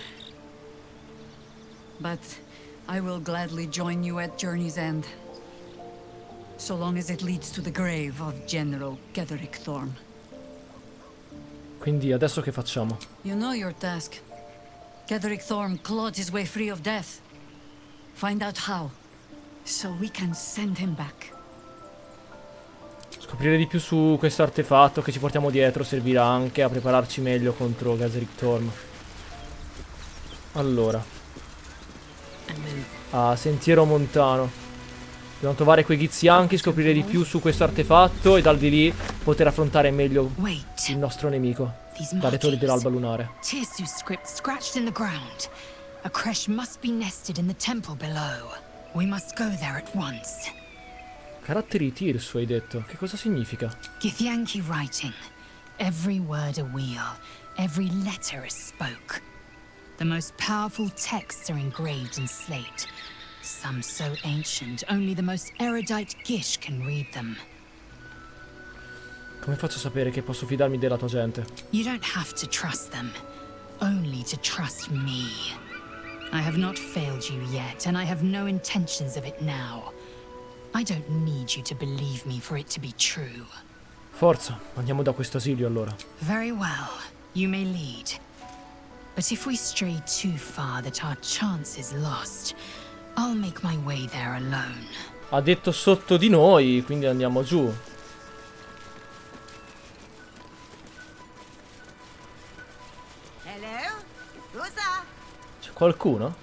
But I will gladly join you at Journey's End. So long as it leads to the grave of General Ketheric Thorm. Quindi adesso che facciamo? You know your task. Ketheric Thorm clawed his way free of death. Find out how, so we can send him back. Scoprire di più su questo artefatto che ci portiamo dietro servirà anche a prepararci meglio contro Ketheric Thorm. Allora, sentiero montano. Dobbiamo trovare quei githyanki, scoprire di più su questo artefatto e dal di lì poter affrontare meglio il nostro nemico. Dalle torri dell'alba lunare. Tirsu script scratched in the ground. A creche must be nested in the temple below. We must go there at once. Caratteri Tirsu, hai detto. Che cosa significa? Githyanki writing. Every word a wheel. Every letter a spoke. The most powerful texts are engraved in slate. Some so ancient, only the most erudite Gish can read them. Come faccio a sapere che posso fidarmi della tua gente? You don't have to trust them. Only to trust me. I have not failed you yet, and I have no intentions of it now. I don't need you to believe me for it to be true. Forza, andiamo da questo asilio allora. Very well, you may lead. But if we stray too far that our chance is lost, I'll make my way there alone. Ha detto sotto di noi, quindi andiamo giù. Hello? Who's that? C'è qualcuno?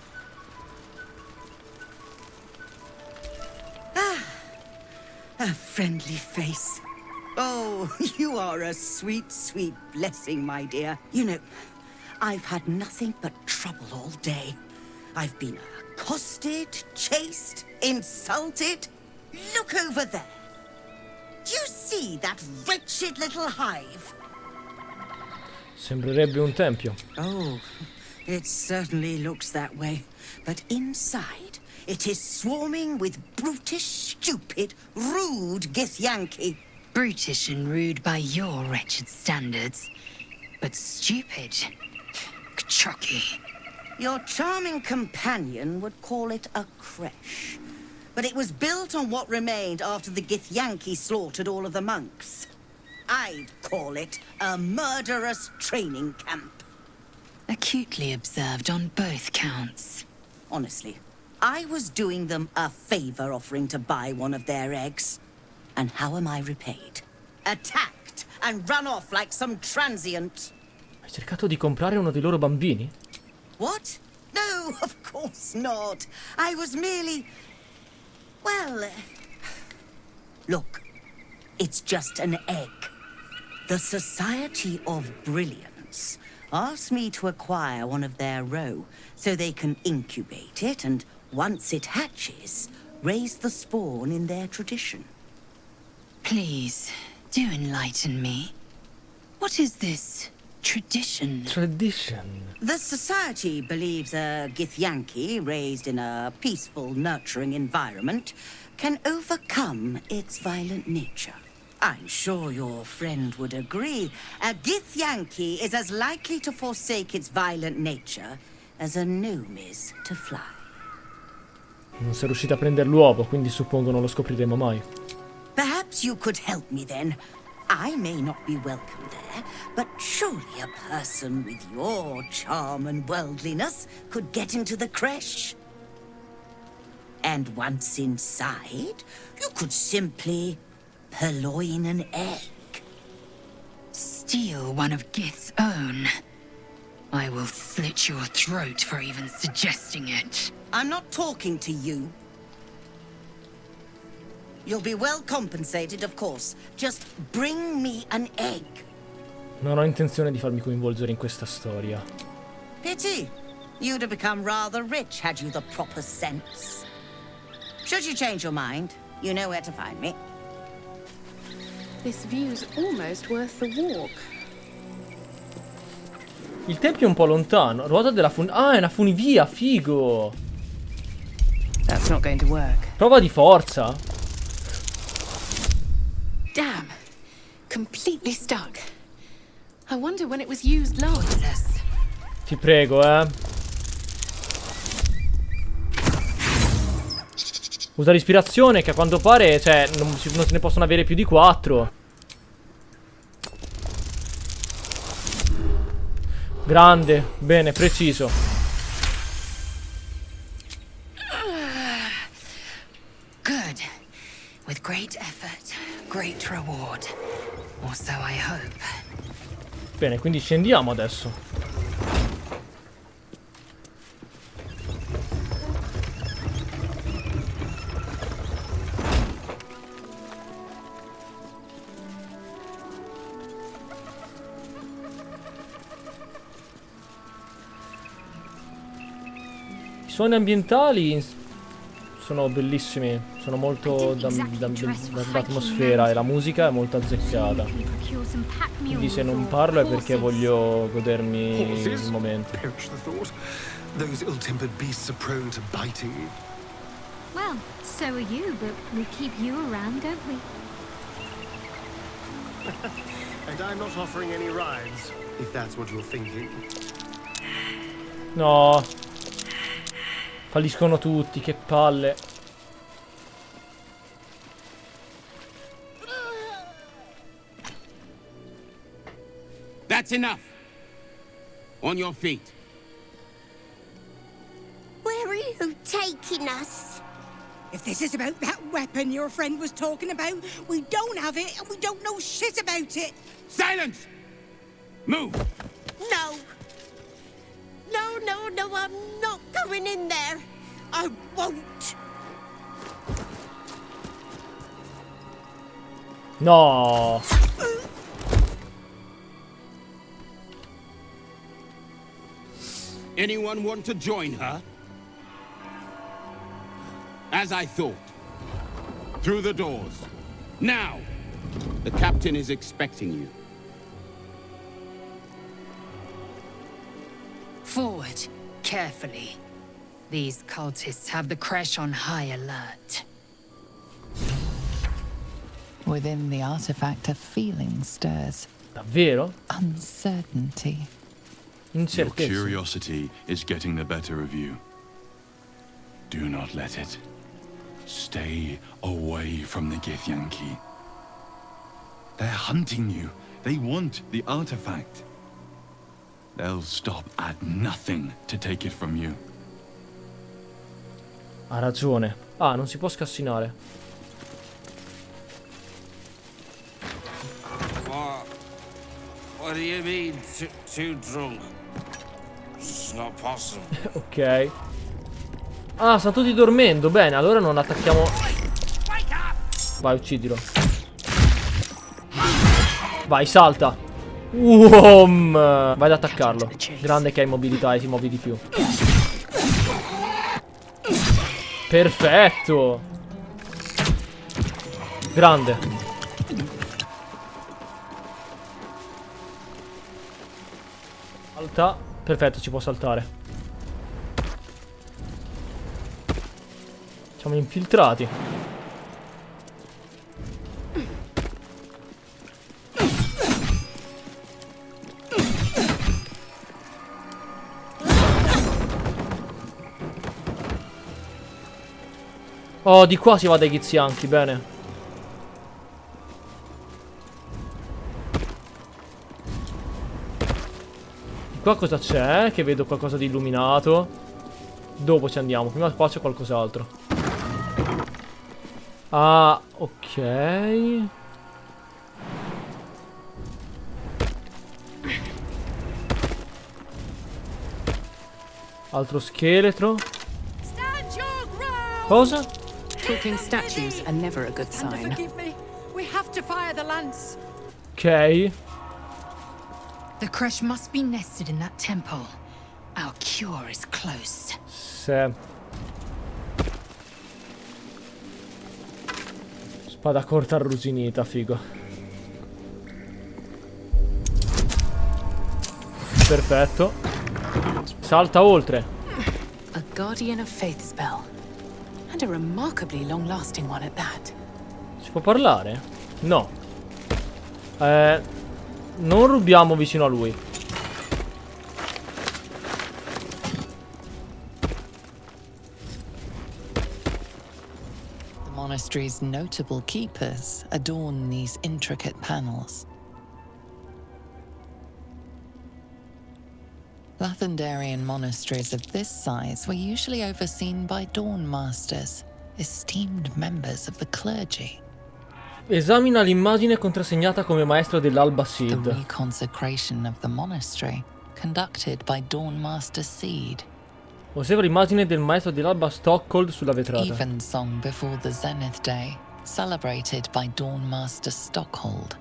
A friendly face. Oh, you are a sweet, sweet blessing, my dear. You know, I've had nothing but trouble all day. I've been accosted, chased, insulted. Look over there. Do you see that wretched little hive? Sembrerebbe un tempio. Oh, it certainly looks that way. But inside, it is swarming with brutish, stupid, rude githyanki. Brutish and rude by your wretched standards. But stupid. Chucky. Your charming companion would call it a creche. But it was built on what remained after the githyanki slaughtered all of the monks. I'd call it a murderous training camp. Acutely observed on both counts. Honestly, I was doing them a favor offering to buy one of their eggs. And how am I repaid? Attacked and run off like some transient. Hai cercato di comprare uno dei loro bambini? What? No, of course not. I was merely... Well... Look, it's just an egg. The Society of Brilliance asked me to acquire one of their roe so they can incubate it and, once it hatches, raise the spawn in their tradition. Please, do enlighten me. What is this tradition? Tradition? The Society believes a githyanki raised in a peaceful, nurturing environment can overcome its violent nature. I'm sure your friend would agree. A githyanki is as likely to forsake its violent nature as a gnome is to fly. Non sei riuscita a prendere l'uovo, quindi suppongo non lo scopriremo mai. Perhaps you could help me then. I may not be welcome there, but surely a person with your charm and worldliness could get into the creche. And once inside, you could simply purloin an egg. Steal one of Gith's own. I will slit your throat for even suggesting it. I'm not talking to you. You'll be well compensated, of course. Just bring me an egg. Non ho intenzione di farmi coinvolgere in questa storia. Pity. You'd have become rather rich had you the proper sense. Should you change your mind, you know where to find me. This view's almost worth the walk. Il tempio è un po' lontano. Ruota della Ah, è una funivia, figo. That's not going to work. Prova di forza. Damn. Completely stuck. I wonder when it was used last. Ti prego, Usa l'ispirazione che a quanto pare, cioè, non se ne possono avere più di 4. Grande, bene, preciso. Good. With great effort, great reward. Or so I hope. Bene, quindi scendiamo adesso. I suoni ambientali sono bellissimi, sono molto d'atmosfera e la musica è molto azzeccata. Quindi se non parlo è perché voglio godermi il momento. Those ill-tempered beasts are prone to biting. Well, so are you, but we keep you around, don't we? And I'm not offering any rides, if that's what you're thinking. No. Falliscono tutti, che palle. That's enough. On your feet. Where are you taking us? If this is about that weapon your friend was talking about, we don't have it and we don't know shit about it. Silence! Move! No. No, I'm not going in there. I won't. No. Anyone want to join her? As I thought. Through the doors. Now! The captain is expecting you. Forward, carefully. These cultists have the creche on high alert. Within the artifact, a feeling stirs. Davvero? Uncertainty. Your curiosity is getting the better of you. Do not let it. Stay away from the githyanki. They're hunting you. They want the artifact. They'll stop at nothing to take it from you. Ha ragione. Ah, non si può scassinare. What do you mean, too drunk? It's not possible. Ok. Ah, stanno tutti dormendo. Bene, allora non attacchiamo. Vai, uccidilo. Vai, salta. Vai ad attaccarlo. Grande che hai mobilità e ti muovi di più. Perfetto. Grande. Salta. Perfetto, ci può saltare. Siamo infiltrati. Oh, di qua si va dai githyanki, bene. Di qua cosa c'è? Che vedo qualcosa di illuminato. Dopo ci andiamo, prima qua c'è qualcos'altro. Ah, ok. Altro scheletro. Cosa? Talking statues are never a good sign. Forgive me. We have to fire the lance. Ok. The crush must be nested in that temple. Our cure is close. Se. Spada corta arrugginita, figo. Perfetto. Salta oltre. A guardian of faith spell. And a remarkably long-lasting one at that. Si può parlare? No. Non rubiamo vicino a lui. The monastery's notable keepers adorn these intricate panels. Lathendarian monasteries of this size were usually overseen by dawn masters, esteemed members of the clergy. Esamina l'immagine contrassegnata come maestro dell'Alba The Seed. reconsecration of the monastery, conducted by dawn master Seed. Osserva l'immagine del maestro dell'Alba Stockhold sulla vetrata. Evensong before the Zenith Day, celebrated by dawn master Stockhold.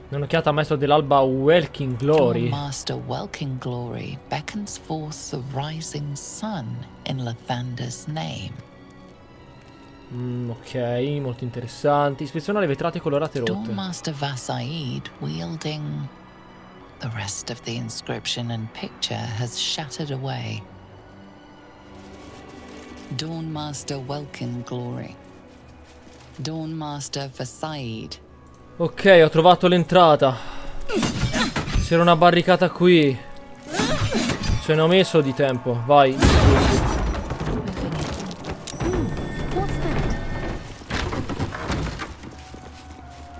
Un'occhiata al maestro dell'Alba Welkin Glory. Dawn master Welkin Glory beckons forth the rising sun in Lathander's name. Ok, molto interessanti. Ispeziona le vetrate colorate rotte. Dawn master Vasaid wielding... The rest of the inscription and picture has shattered away. Dawn master Welkin Glory. Dawn master Vasaid. Ok, ho trovato l'entrata. C'era una barricata qui. Ce ne ho messo di tempo. Vai.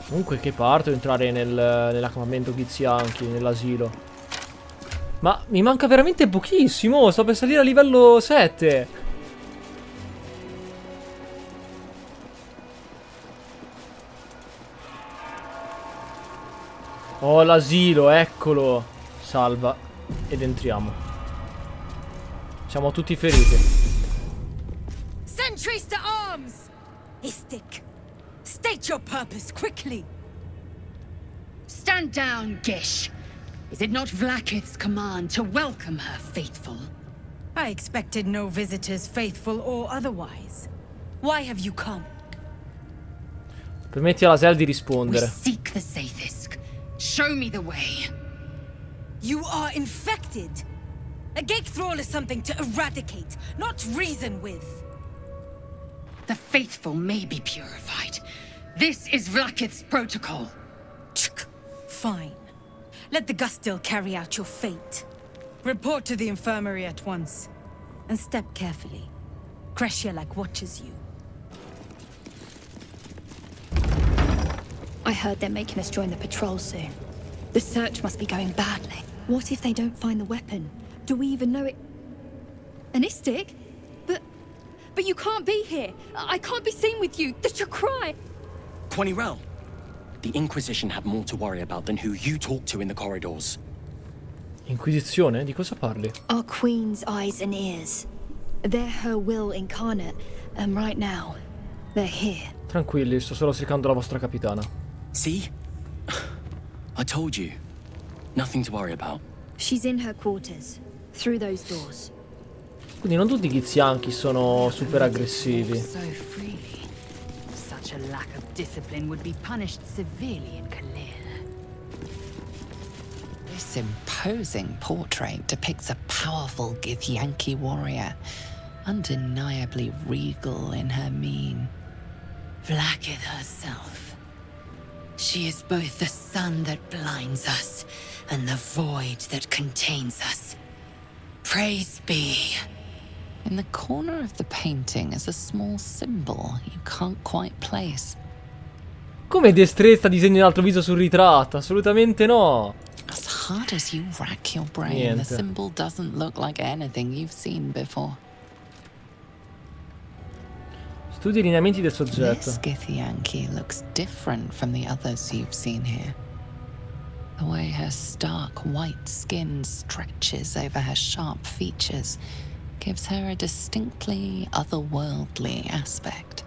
Comunque che parto entrare nell'accampamento githyanki, nell'asilo. Ma mi manca veramente pochissimo. Sto per salire a livello 7. Oh, l'asilo, eccolo. Salva. Ed entriamo. Siamo tutti feriti. Sentries to arms! Istik, state your purpose quickly. Stand down, Gish. Is it not Vlaakith's command to welcome her faithful? I expected no visitors, faithful or otherwise. Why have you come? Permetti a Lae'zel di We rispondere. seek the Sathisk. Show me the way. You are infected. A gate thrall is something to eradicate, not reason with. The faithful may be purified. This is Vlaakith's protocol. Fine. Let the Gustil carry out your fate. Report to the infirmary at once. And step carefully. Kreshia watches you. I heard they're making us join the patrol soon. The search must be going badly. What if they don't find the weapon? Do we even know it? An Istik? But you can't be here. I can't be seen with you. That's your cry. 20 Rel. The Inquisition have more to worry about than who you talk to in the corridors. Inquisizione? Di cosa parli? Our queen's eyes and ears. They're her will incarnate. And right now, they're here. Tranquilli, sto solo cercando la vostra capitana. See? I told you. Nothing to worry about. She's in her quarters. Through those doors. Quindi non tutti i githyanki sono super aggressivi. So freely. Such a lack of discipline would be punished severely in Colui. This imposing portrait depicts a powerful githyanki warrior, undeniably regal in her mien. Vlaakith herself. She is both the sun that blinds us and the void that contains us. Praise be. In the corner of the painting is a small symbol you can't quite place. Come destrezza disegni un altro viso sul ritratto? Assolutamente no. As hard as you rack your brain, Niente. the symbol doesn't look like anything you've seen before. Studi i lineamenti del soggetto. This githyanki looks different from the others you've seen here. The way her stark white skin stretches over her sharp features gives her a distinctly otherworldly aspect.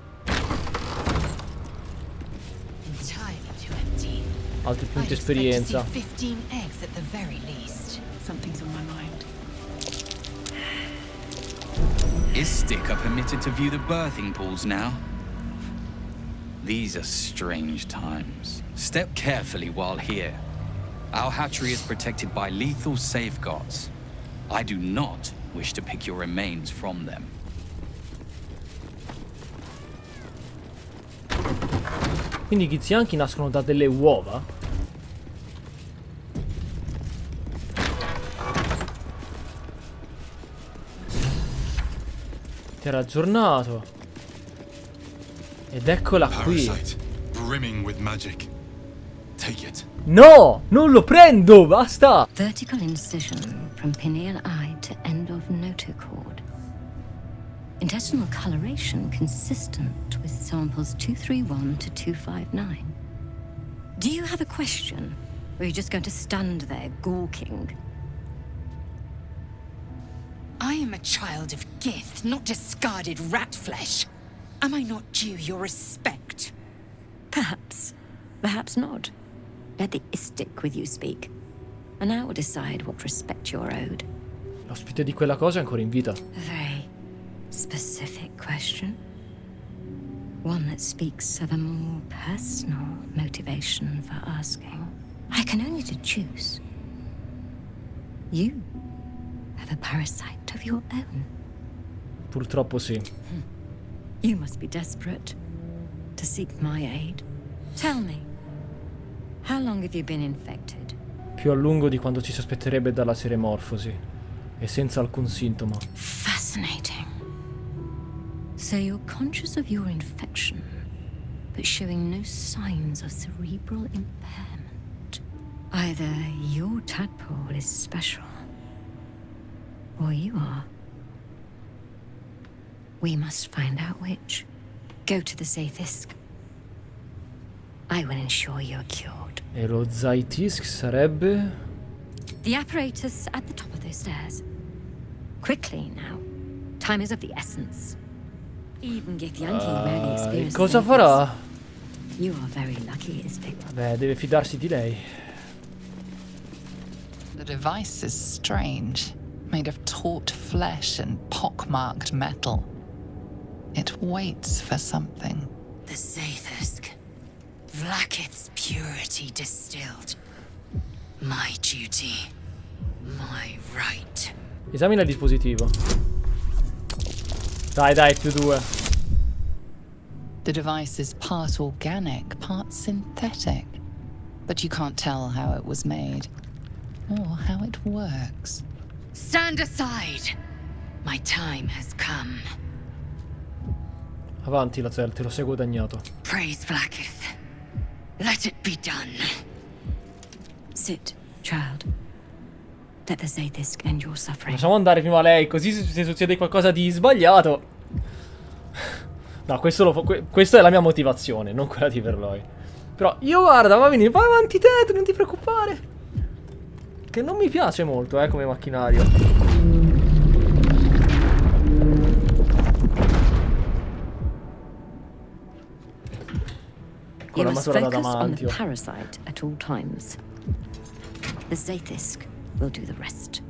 Entirely too empty. Altri punti I'd expect to see esperienza. 15 eggs at the very least. Something's on my mind. Istik are permitted to view the birthing pools now. These are strange times. Step carefully while here. Our hatchery is protected by lethal safeguards. I do not wish to pick your remains from them. Quindi i githyanki nascono da delle uova? Ti era aggiornato. Ed eccola qui. Parasite, brimming with magic. Take it. No! Non lo prendo! Basta! Vertical incision from pineal eye to end of notochord. Intestinal coloration consistent with samples 231 to 259. Do you have a question? Or are you just going to stand there gawking? I am a child of Gith, not discarded rat flesh. Am I not due your respect? Perhaps. Perhaps not. Let the Istik with you speak. And I will decide what respect you're owed. L'ospite di quella cosa è ancora in vita. A very specific question. One that speaks of a more personal motivation for asking. I can only to choose. You have a parasite of your own. Purtroppo sì. You must be desperate to seek my aid. Tell me, how long have you been infected? Più a lungo di quanto ci si aspetterebbe dalla seremorfosi. E senza alcun sintomo. Fascinating. So you're conscious of your infection, but showing no signs of cerebral impairment. Either your tadpole is special, or you are. We must find out which. Go to the Zaithisk. I will ensure you're cured. E lo Zaithisk sarebbe? The apparatus at the top of those stairs. Quickly now. Time is of the essence. Even githyanki rarely experience Cosa farà? You are very lucky, Istik. Vabbè, deve fidarsi di lei. The device is strange, made of taut flesh and pockmarked metal. It waits for something. The Zaithisk. Vlaakith's purity distilled. My duty. My right. Esamina il dispositivo. Dai, più 2. The device is part organic, part synthetic. But you can't tell how it was made, or how it works. Stand aside. My time has come. Avanti, Lae'zel, te lo sei guadagnato. Praise Vlaakith. Let it be done. Sit, child. Let the Zaithisk end your suffering. Lasciamo andare prima lei, così se succede qualcosa di sbagliato. No, questa è la mia motivazione, non quella di Verloi. Però io guarda, va bene, vai avanti te, non ti preoccupare. Che non mi piace molto, come macchinario. Con la matura da davanti. On the parasite at all times. The Zaithisk will do the rest.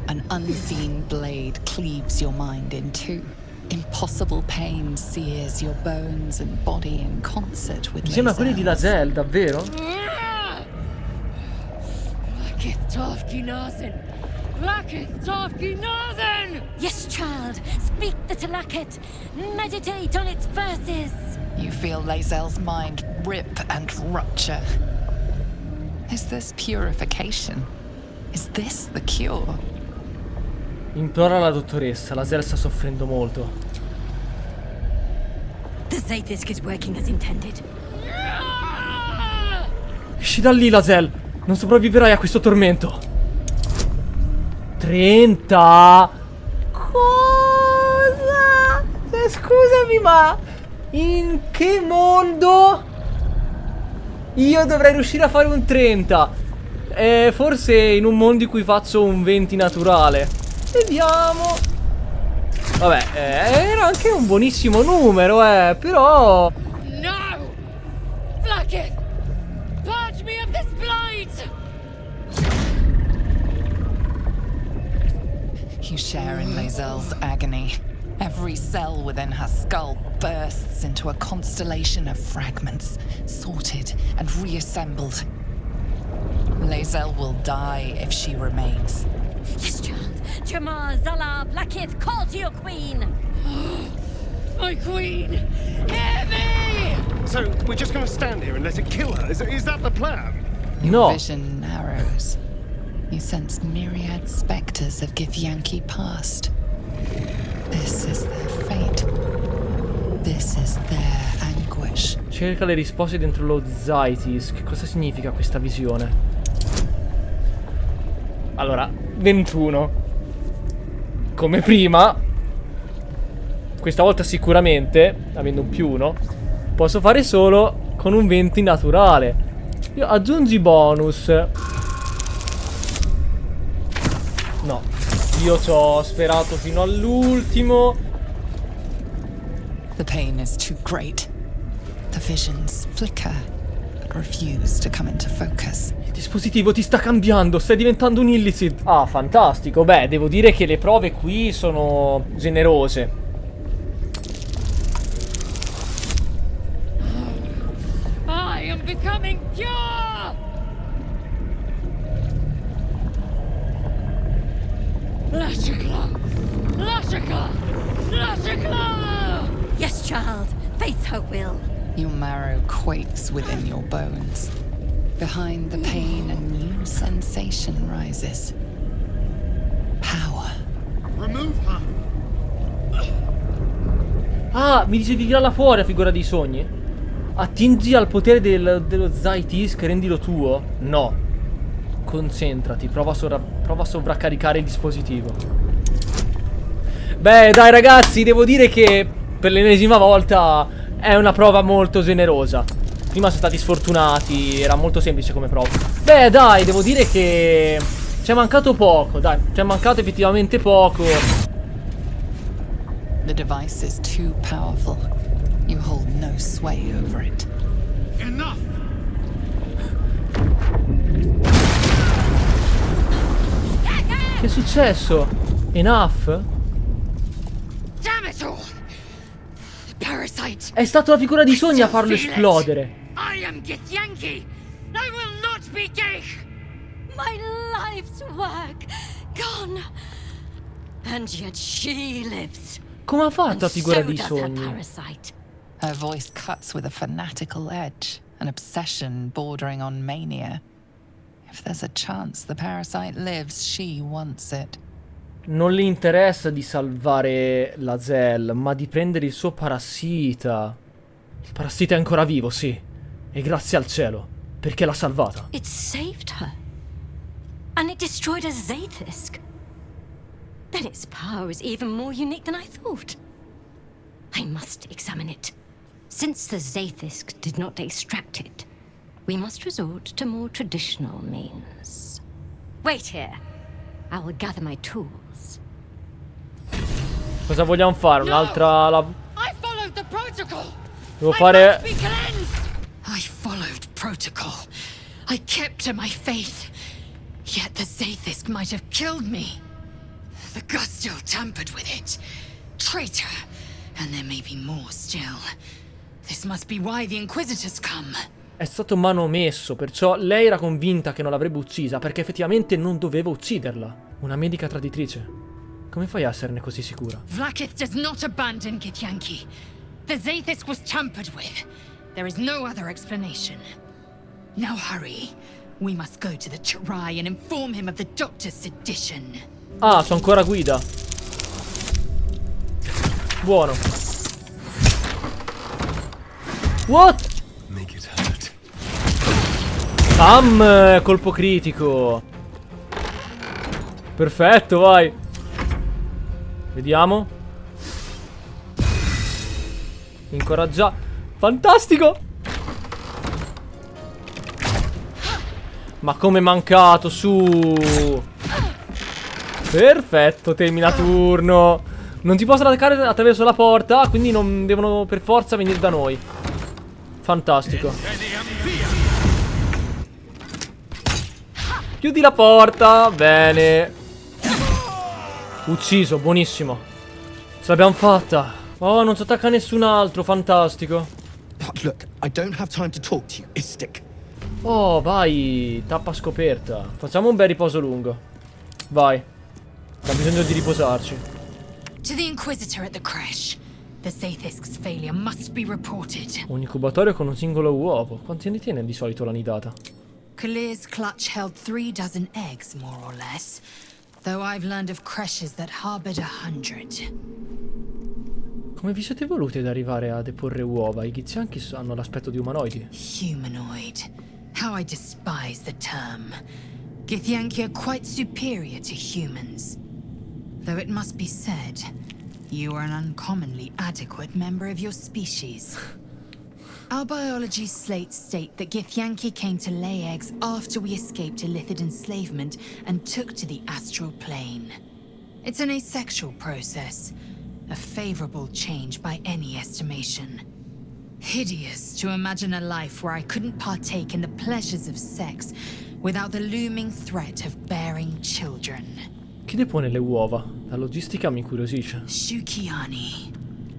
An unseen blade cleaves your mind in two. Impossible pain sears your bones and body in concert with Mi sembra quelli di Lae'zel, davvero? Yes, child. Speak the Talakit. Meditate on its verses. You feel Lae'zel's mind rip and rupture. Is this purification? Is this the cure? Implora la dottoressa, Lae'zel sta soffrendo molto. The Zaithisk is working as intended. Esci da lì, Lae'zel! Non sopravviverai a questo tormento. 30? Cosa? Scusami, ma in che mondo io dovrei riuscire a fare un 30? Forse in un mondo in cui faccio un 20 naturale. Vediamo. Vabbè, era anche un buonissimo numero, però. No! Flacket! Purge me of this blight! You share in Lae'zel's agony. Every cell within her skull bursts into a constellation of fragments, sorted and reassembled. Lae'zel will die if she remains. Yes, child. Jamar, Zala, Blackith, call to your queen! My queen! Hear me! So, we're just gonna stand here and let it kill her? Is that the plan? Your vision narrows. You sense myriad specters of githyanki past. This is their fate. This is their anguish. Cerca le risposte dentro lo Zaithisk. Che cosa significa questa visione? Allora, 21. Come prima. Questa volta sicuramente, avendo un +1, posso fare solo con un 20 naturale. Io aggiungi bonus. No, io ci ho sperato fino all'ultimo. The pain is too great. The visions flicker, but refuse to come into focus. Il dispositivo ti sta cambiando, stai diventando un illicit. Ah, fantastico. Beh, devo dire che le prove qui sono generose. I am becoming pure! Lashikla! Lashikla! Lashikla! Yes, child. Face her will. Your marrow quakes within your bones. Behind the pain, a new sensation rises. Power. Remove her. Ah, mi dice di tirarla fuori la figura dei sogni? Attingi al potere dello Zaithisk, rendilo tuo? No. Concentrati, prova a sovraccaricare il dispositivo. Beh, dai ragazzi, devo dire che per l'ennesima volta è una prova molto generosa. Prima sono stati sfortunati, era molto semplice come prova. Beh, dai, devo dire che ci è mancato poco, dai, ci è mancato effettivamente poco. The device is too powerful. You hold no sway over it. Enough! Che è successo? Enough? Damn it all! The parasite! È stata la figura di sogni a farlo esplodere. I am Githyanki! I will not be Gith! My life's work gone! And yet she lives. Come ha fatto la figura di sogni? Her voice cuts with a fanatical edge, an obsession bordering on mania. If there's a chance the parasite lives, she wants it. Non le interessa di salvare Lae'zel, ma di prendere il suo parassita. Il parassita è ancora vivo, sì. E grazie al cielo, perché l'ha salvata. It saved her. And it destroyed a Zaithisk. Then its power is even more unique than I thought. I must examine it. Since the Zaithisk did not extract it, we must resort to more traditional means. Wait here. I will gather my tools. Cosa vogliamo fare? Un'altra... I followed the protocol. Devo fare... I followed protocol. I kept to my faith. Yet the Zaithisk might have killed me. The Gustil tampered with it. Traitor. And there may be more still. This must be why the Inquisitors come. È stato manomesso, perciò lei era convinta che non l'avrebbe uccisa, perché effettivamente non doveva ucciderla. Una medica traditrice. Come fai a esserne così sicura? Vlaakith does not abandon Githyanki. The Zaithisk was tampered with. There is no other explanation. Now hurry. We must go to the Chirai and inform him of the Doctor's sedition. Ah, so ancora guida. Buono. What? Bam! Colpo critico. Perfetto, vai. Vediamo. Incoraggia. Fantastico. Ma come è mancato, su. Perfetto, termina turno. Non ti possono attaccare attraverso la porta, quindi non devono per forza venire da noi. Fantastico. Chiudi la porta. Bene. Ucciso, buonissimo. Ce l'abbiamo fatta. Oh, non ci attacca nessun altro, fantastico. Look, I don't have time to talk to you, Istik. Oh, vai, tappa scoperta. Facciamo un bel riposo lungo. Vai. Abbiamo bisogno di riposarci. To the Inquisitor at the crash. The Zaithisk's failure must be reported. Un incubatorio con un singolo uovo. Quanti ne tiene di solito la nidata? Khalir's clutch held 3 dozen eggs, more or less. Though I've learned of crashes that harbored 100. Come vi siete voluti ad arrivare a deporre uova? I githyanki hanno l'aspetto di umanoidi. Humanoid. How I despise the term. Githyanki are quite superior to humans. Though it must be said, you are an uncommonly adequate member of your species. Our biology slates state that Githyanki came to lay eggs after we escaped Illithid enslavement and took to the astral plane. It's an asexual process, a favorable change by any estimation. Hideous to imagine a life where I couldn't partake in the pleasures of sex without the looming threat of bearing children. Chi depone le uova? La logistica mi incuriosisce. Shukiani.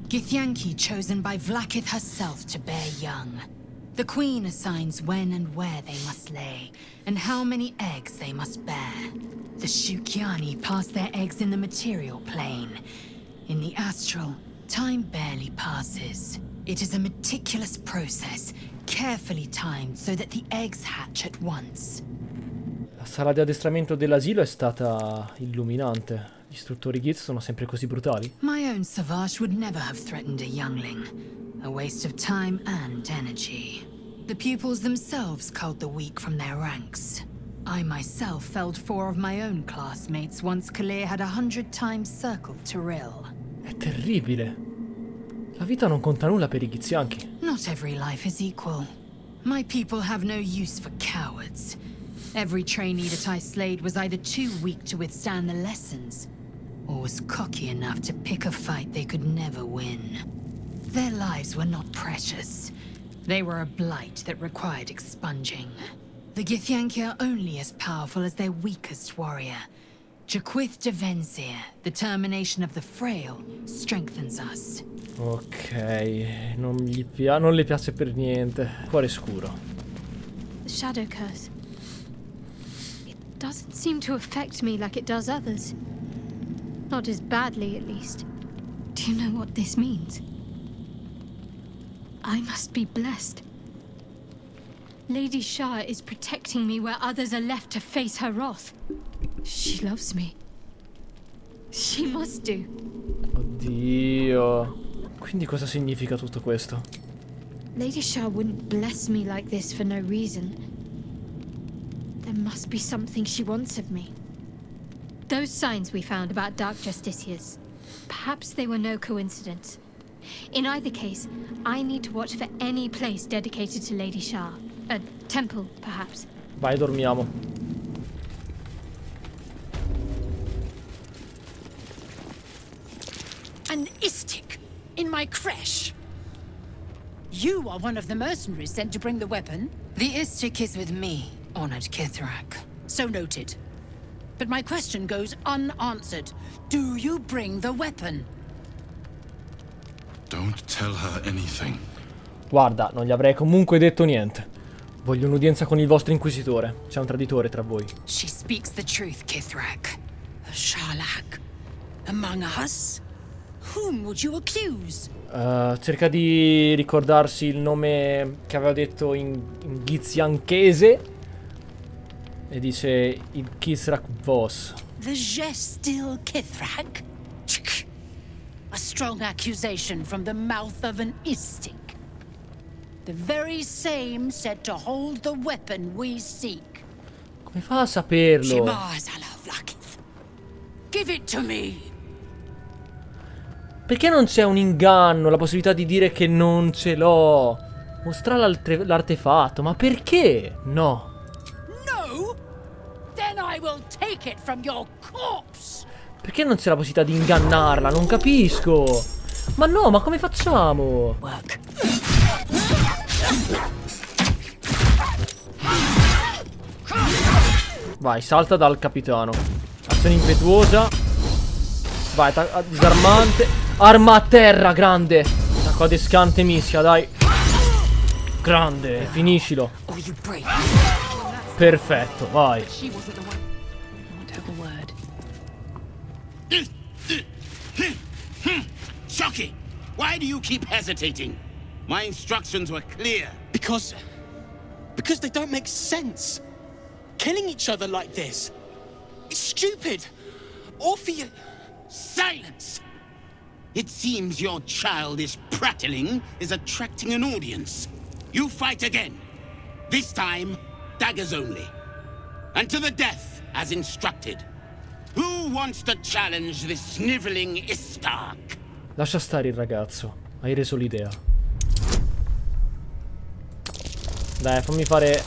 Githyanki chosen by Vlaakith herself to bear young. The queen assigns when and where they must lay, and how many eggs they must bear. The Shukiani pass their eggs in the material plane. In the astral, time barely passes. It is a meticulous process, carefully timed so that the eggs hatch at once. La sala di addestramento dell'asilo è stata illuminante. Gli istruttori Gith sono sempre così brutali. My own Savage would never have threatened a youngling. A waste of time and energy. The pupils themselves culled the weak from their ranks. I myself felled 4 of my own classmates once Kalir had 100 times circled Tyrell. È terribile. La vita non conta nulla per i githyanki. Not every life is equal. My people have no use for cowards. Every trainee that I slayed was either too weak to withstand the lessons, or was cocky enough to pick a fight they could never win. Their lives were not precious. They were a blight that required expunging. The Githyanki are only as powerful as their weakest warrior. Jaquith de Venzir, the termination of the frail, strengthens us. Ok, non le piace per niente. Cuore scuro. The shadow curse. It doesn't seem to affect me like it does others. Not as badly, at least. Do you know what this means? I must be blessed. Lady Shah is protecting me where others are left to face her wrath. She loves me. She must do. Oddio. Quindi cosa significa tutto questo? Lady Shah wouldn't bless me like this for no reason. There must be something she wants of me. Those signs we found about dark justiciars. Perhaps they were no coincidence. In either case, I need to watch for any place dedicated to Lady Shah. A temple, perhaps. Vai, dormiamo. An istik in my creche. You are one of the mercenaries sent to bring the weapon. The istik is with me, honored Kithrak. So noted. But my question goes unanswered. Do you bring the weapon? Don't tell her anything. Guarda, non gli avrei comunque detto niente. Voglio un'udienza con il vostro inquisitore. C'è un traditore tra voi. She speaks the truth, Kithrak. A Sharlak? Among us? Whom would you accuse? Cerca di ricordarsi il nome che aveva detto in githyankese. E dice il Kithrak Vos. The Gestil Kithrak? A strong accusation from the mouth of an istik. The very same said to hold the weapon we seek. Come fa a saperlo? Give it to me. Perché non c'è un inganno, la possibilità di dire che non ce l'ho? Mostra l'artefatto, ma perché? No. No? Then I will take it from your corpse. Perché non c'è la possibilità di ingannarla? Non capisco. Ma no, ma come facciamo? Vai, salta dal capitano. Azione impetuosa. Vai, disarmante. Arma a terra, grande. Attacco adescante mischia, dai. Grande, finiscilo. Perfetto, vai. Shocky! Why do you keep hesitating? My instructions were clear. Because they don't make sense. Killing each other like this. It's stupid. Awful. Silence! It seems your childish prattling is attracting an audience. You fight again. This time, daggers only. And to the death, as instructed. Who wants to challenge this sniveling Istark? Lascia stare il ragazzo. Hai reso l'idea. Dai, fammi fare...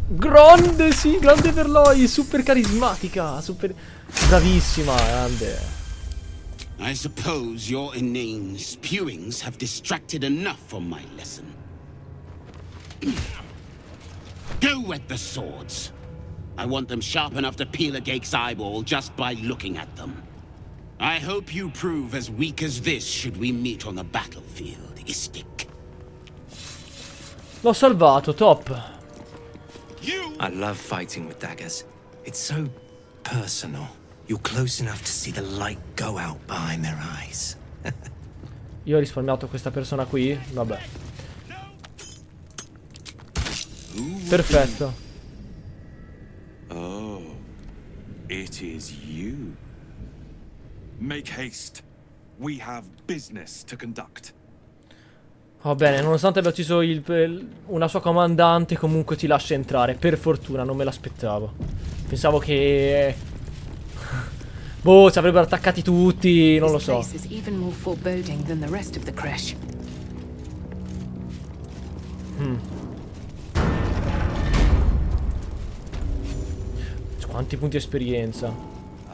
Grande, sì, grande Verloi. Super carismatica. Super... bravissima, grande. I suppose your inane spewings have distracted enough from my lesson. Go wet the swords. I want them sharp enough to peel a Gake's eyeball just by looking at them. I hope you prove as weak as this should we meet on the battlefield, Istik. L'ho salvato, top. I love fighting with daggers. It's so personal. You're close enough to see the light go out behind their eyes. Io ho risparmiato questa persona qui. Vabbè. Perfetto. Oh, it is you. Make haste. We have business to conduct. Va bene, nonostante abbia ucciso una sua comandante, comunque ti lascia entrare. Per fortuna, non me l'aspettavo. Pensavo che... boh, ci avrebbero attaccati tutti, non lo so. Quanti punti esperienza?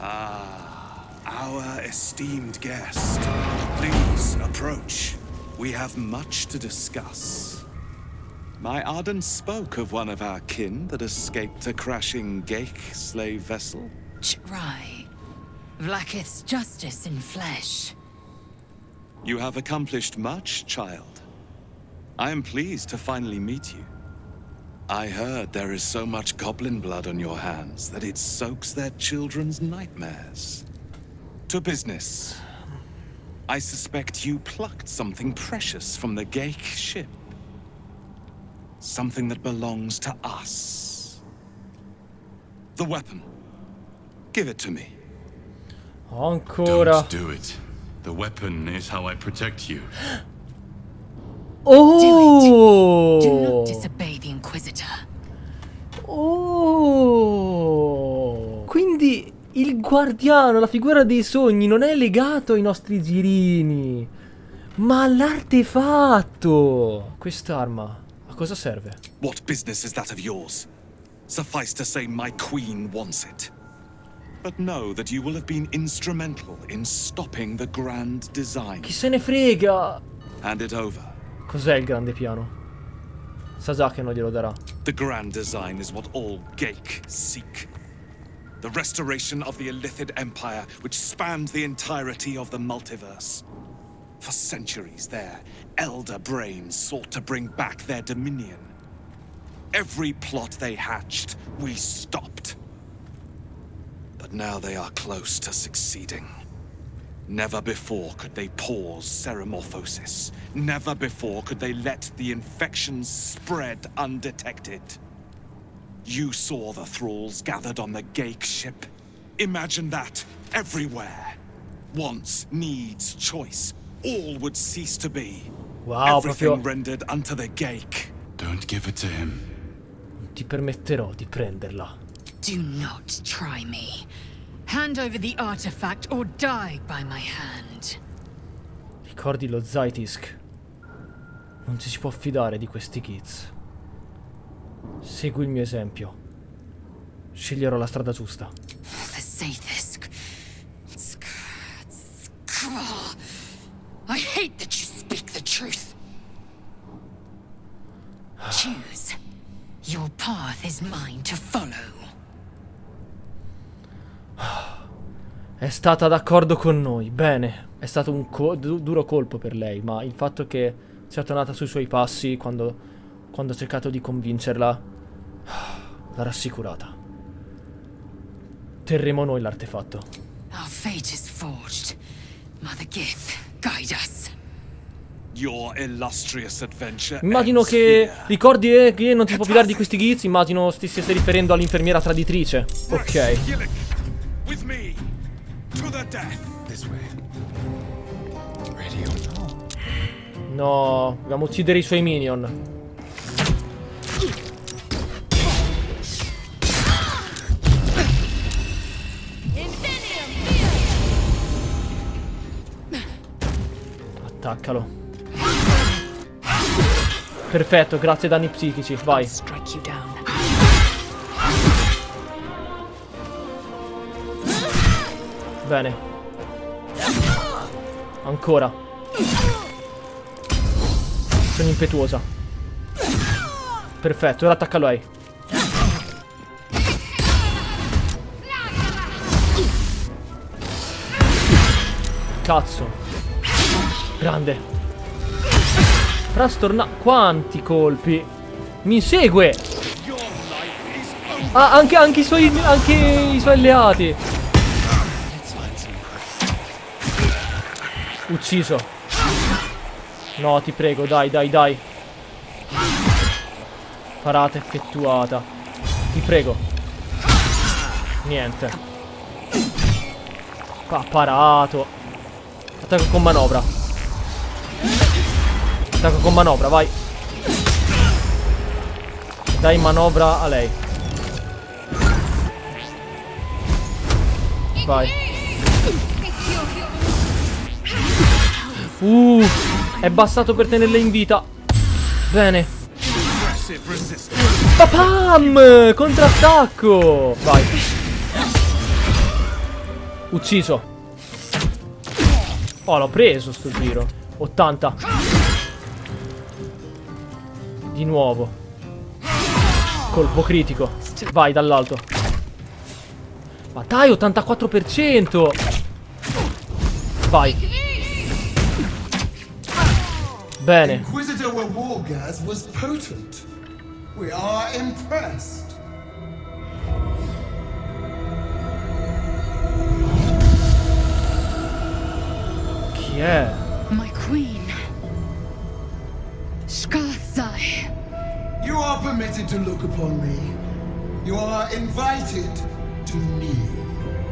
Our esteemed guest. Please approach. We have much to discuss. My Arden spoke of one of our kin that escaped a crashing Gake slave vessel. Right. Vlakith's justice in flesh. You have accomplished much, child. I am pleased to finally meet you. I heard there is so much goblin blood on your hands that it soaks their children's nightmares. To business. I suspect you plucked something precious from the Gake ship. Something that belongs to us. The weapon. Give it to me. Ancora. Don't do it. The weapon is how I protect you. Oh! Do not disobey the Inquisitor. Oh! Quindi il guardiano, la figura dei sogni, non è legato ai nostri girini, ma all'artefatto. Quest'arma a cosa serve? What business is that of yours? Suffice to say my queen wants it. But know that you will have been instrumental in stopping the grand design. Chi se ne frega? Hand it over. Cos'è il grande piano? Sa già che non glielo darà. The grand design is what all Geik seek. The restoration of the Illithid Empire, which spanned the entirety of the multiverse. For centuries, their elder brains sought to bring back their dominion. Every plot they hatched, we stopped. But now they are close to succeeding. Never before could they pause ceremorphosis. Never before could they let the infections spread undetected. You saw the thralls gathered on the Geik ship. Imagine that everywhere. Wants, needs, choice. All would cease to be. Wow, everything proprio... rendered unto the Geik. Don't give it to him. Non ti permetterò di prenderla. Do not try me. Hand over the artifact or die by my hand. Ricordi lo Zytisk? Non ci si può fidare di questi kids. Segui il mio esempio. Sceglierò la strada giusta. The Zaith'isk. I hate that you speak the truth. Choose. Your path is mine to follow. È stata d'accordo con noi, bene. È stato un duro colpo per lei, ma il fatto che sia tornata sui suoi passi quando ho cercato di convincerla l'ha rassicurata. Terremo noi l'artefatto. Our fate is forged. Mother Gith, guide us. Your illustrious adventure. Immagino che ricordi che non ti può fidare di questi ghiz. Immagino ti stia riferendo all'infermiera traditrice. Ok. With me to the death. This way. Ready or no? No, dobbiamo uccidere i suoi minion. Attaccalo. Perfetto, grazie ai danni psichici, vai. Bene. Ancora. Sono impetuosa. Perfetto, ora attacca lei. Cazzo. Grande. Frastorna... Quanti colpi. Mi segue. Ah, anche i suoi alleati. Ucciso. No, ti prego, dai. Parata effettuata. Ti prego. Niente. Parato. Attacco con manovra. Attacco con manovra, vai. Dai manovra a lei. Vai. È bastato per tenerle in vita. Bene. Papam! Contrattacco. Vai. Ucciso. Oh, l'ho preso sto giro. 80. Di nuovo. Colpo critico. Vai dall'alto. Ma dai, 84%. Vai. Bene. Inquisitor Wargas was potent. We are impressed. Chi è? My queen. Skathzai. You are permitted to look upon me. You are invited to kneel.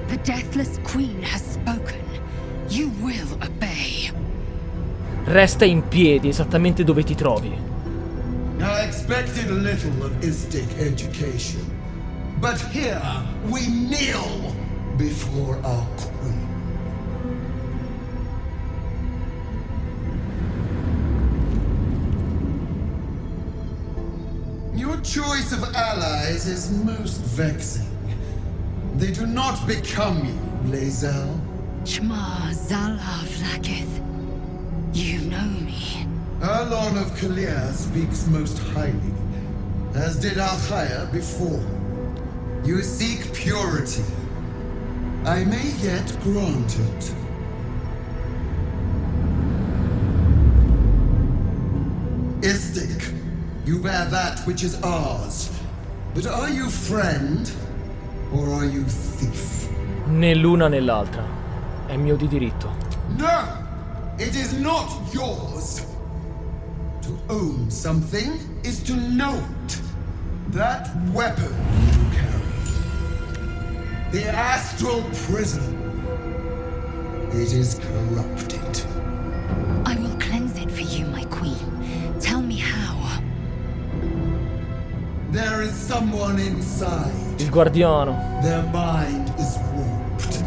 The Deathless Queen has spoken. You will obey. Resta in piedi esattamente dove ti trovi. I expected little of Istic education, but here we kneel before our queen. Your choice of allies is most vexing. They do not become you, Lae'zel. Chma Zala Vlakith. You know me. Erlon of Kalir speaks most highly, as did Jaheira before. You seek purity. I may yet grant it. Istic, you bear that which is ours. But are you friend, or are you thief? Né l'una né l'altra. È mio di diritto. No! It is not yours! To own something is to know it. That weapon you carry. The astral prison. It is corrupted. I will cleanse it for you, my queen. Tell me how. There is someone inside. Il guardiano. Their mind is warped,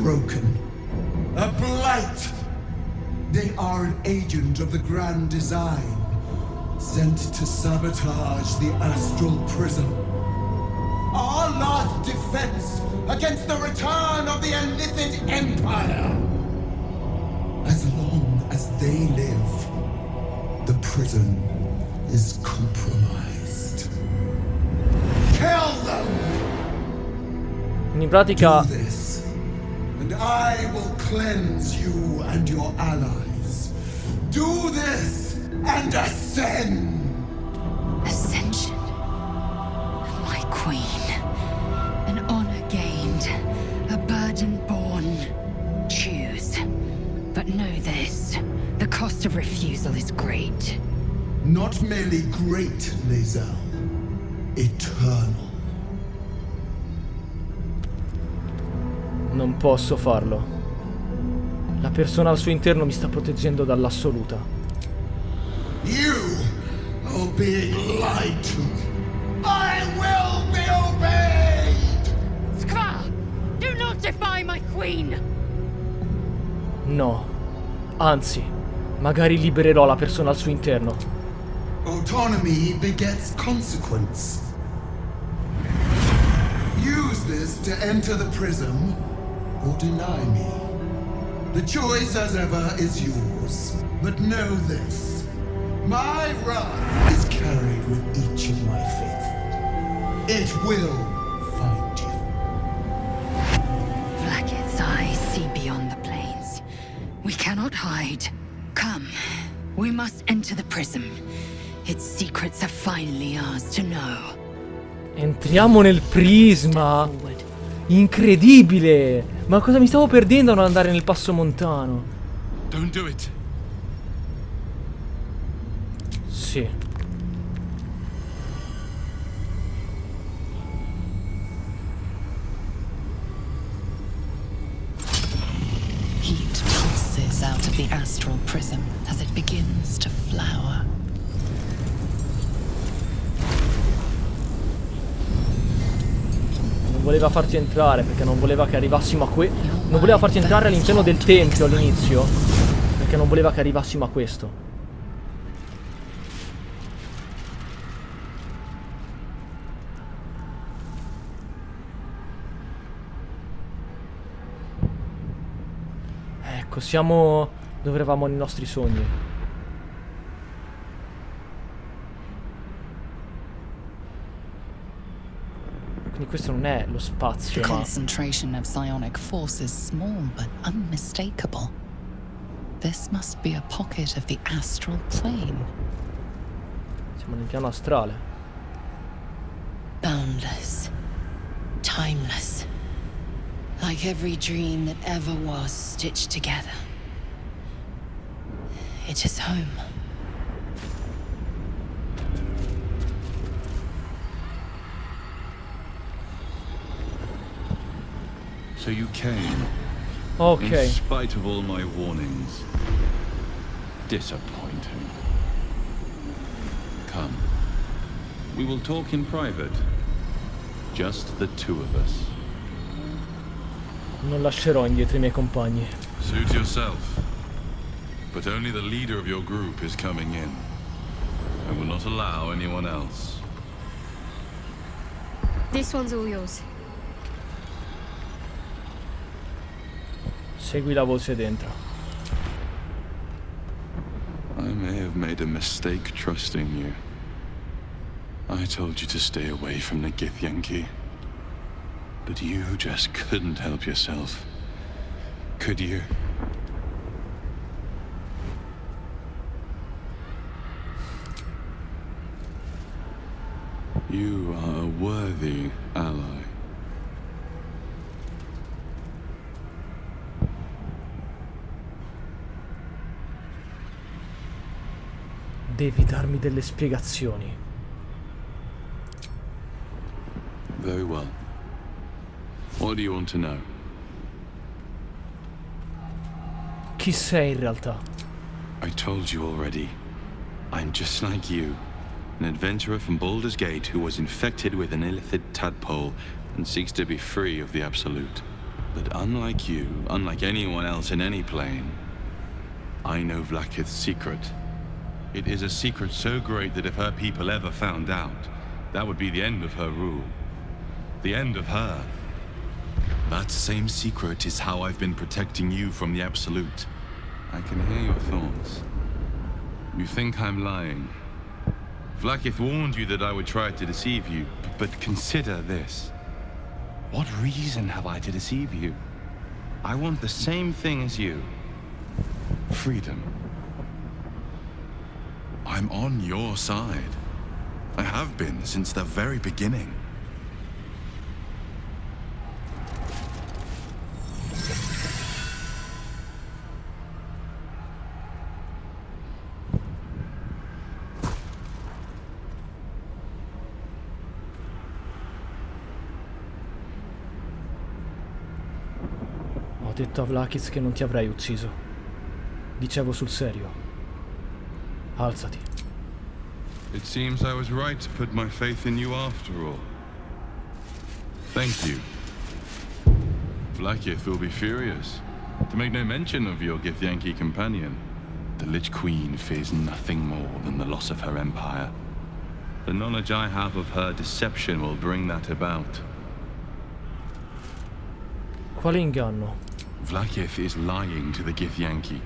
broken, a blight. They are an agent of the Grand Design, sent to sabotage the astral prison. Our last defense against the return of the Illithid Empire. As long as they live, the prison is compromised. Kill them! In pratica... Do this, and I will cleanse you and your allies. Do this and ascend! Ascension. My queen. An honor gained. A burden borne. Choose. But know this. The cost of refusal is great. Not merely great, Lae'zel. Eternal. Non posso farlo. La persona al suo interno mi sta proteggendo dall'assoluta. You are being lied to. I will be obeyed! Skva! Do not defy my queen! No. Anzi, magari libererò la persona al suo interno. Autonomy begets consequence. Use this to enter the prism or deny me. The choice, as ever, is yours. But know this. My wrath is carried with each of my faithful. It will find you. Vlakith's eyes see beyond the plains. We cannot hide. Come. We must enter the prism. Its secrets are finally ours to know. Entriamo nel prisma. Incredibile. Ma cosa mi stavo perdendo a non andare nel passo montano? Don't do it. Sì. Heat pulses out of the astral prism as it begins to flower. Non voleva farci entrare perché non voleva che arrivassimo a non voleva farci entrare all'interno del tempio all'inizio perché non voleva che arrivassimo a questo. Ecco, siamo dove eravamo nei nostri sogni. Quindi questo non è lo spazio, The ma... concentration of psionic force is small but unmistakable. This must be a pocket of the astral plane. Siamo nel piano astrale. Boundless. Timeless. Like every dream that ever was stitched together. It is home. So you came. Ok. In spite of all my warnings. Disappointing. Come. We will talk in private. Just the two of us. Non lascerò indietro i miei compagni. Suit yourself. But only the leader of your group is coming in. I will not allow anyone else. This one's all yours. Segui la voce dentro. I may have made a mistake trusting you. I told you to stay away from the githyanki. But you just couldn't help yourself. Could you? You are a worthy ally. Devi darmi delle spiegazioni. Very well. What do you want to know? Chi sei in realtà? I told you already. I'm just like you. An adventurer from Baldur's Gate who was infected with an illithid tadpole and seeks to be free of the Absolute. But unlike you, unlike anyone else in any plane, I know Vlaakith's secret. It is a secret so great that if her people ever found out, that would be the end of her rule. The end of her. That same secret is how I've been protecting you from the Absolute. I can hear your thoughts. You think I'm lying. Vlaakith warned you that I would try to deceive you, but consider this. What reason have I to deceive you? I want the same thing as you. Freedom. I'm on your side. I have been since the very beginning. Ho detto a Vlaakith che non ti avrei ucciso. Dicevo sul serio. Alzati. It seems I was right to put my faith in you after all. Thank you. Vlaakith will be furious, to make no mention of your githyanki companion. The Lich Queen fears nothing more than the loss of her empire. The knowledge I have of her deception will bring that about. Quale inganno? Vlaakith is lying to the githyanki.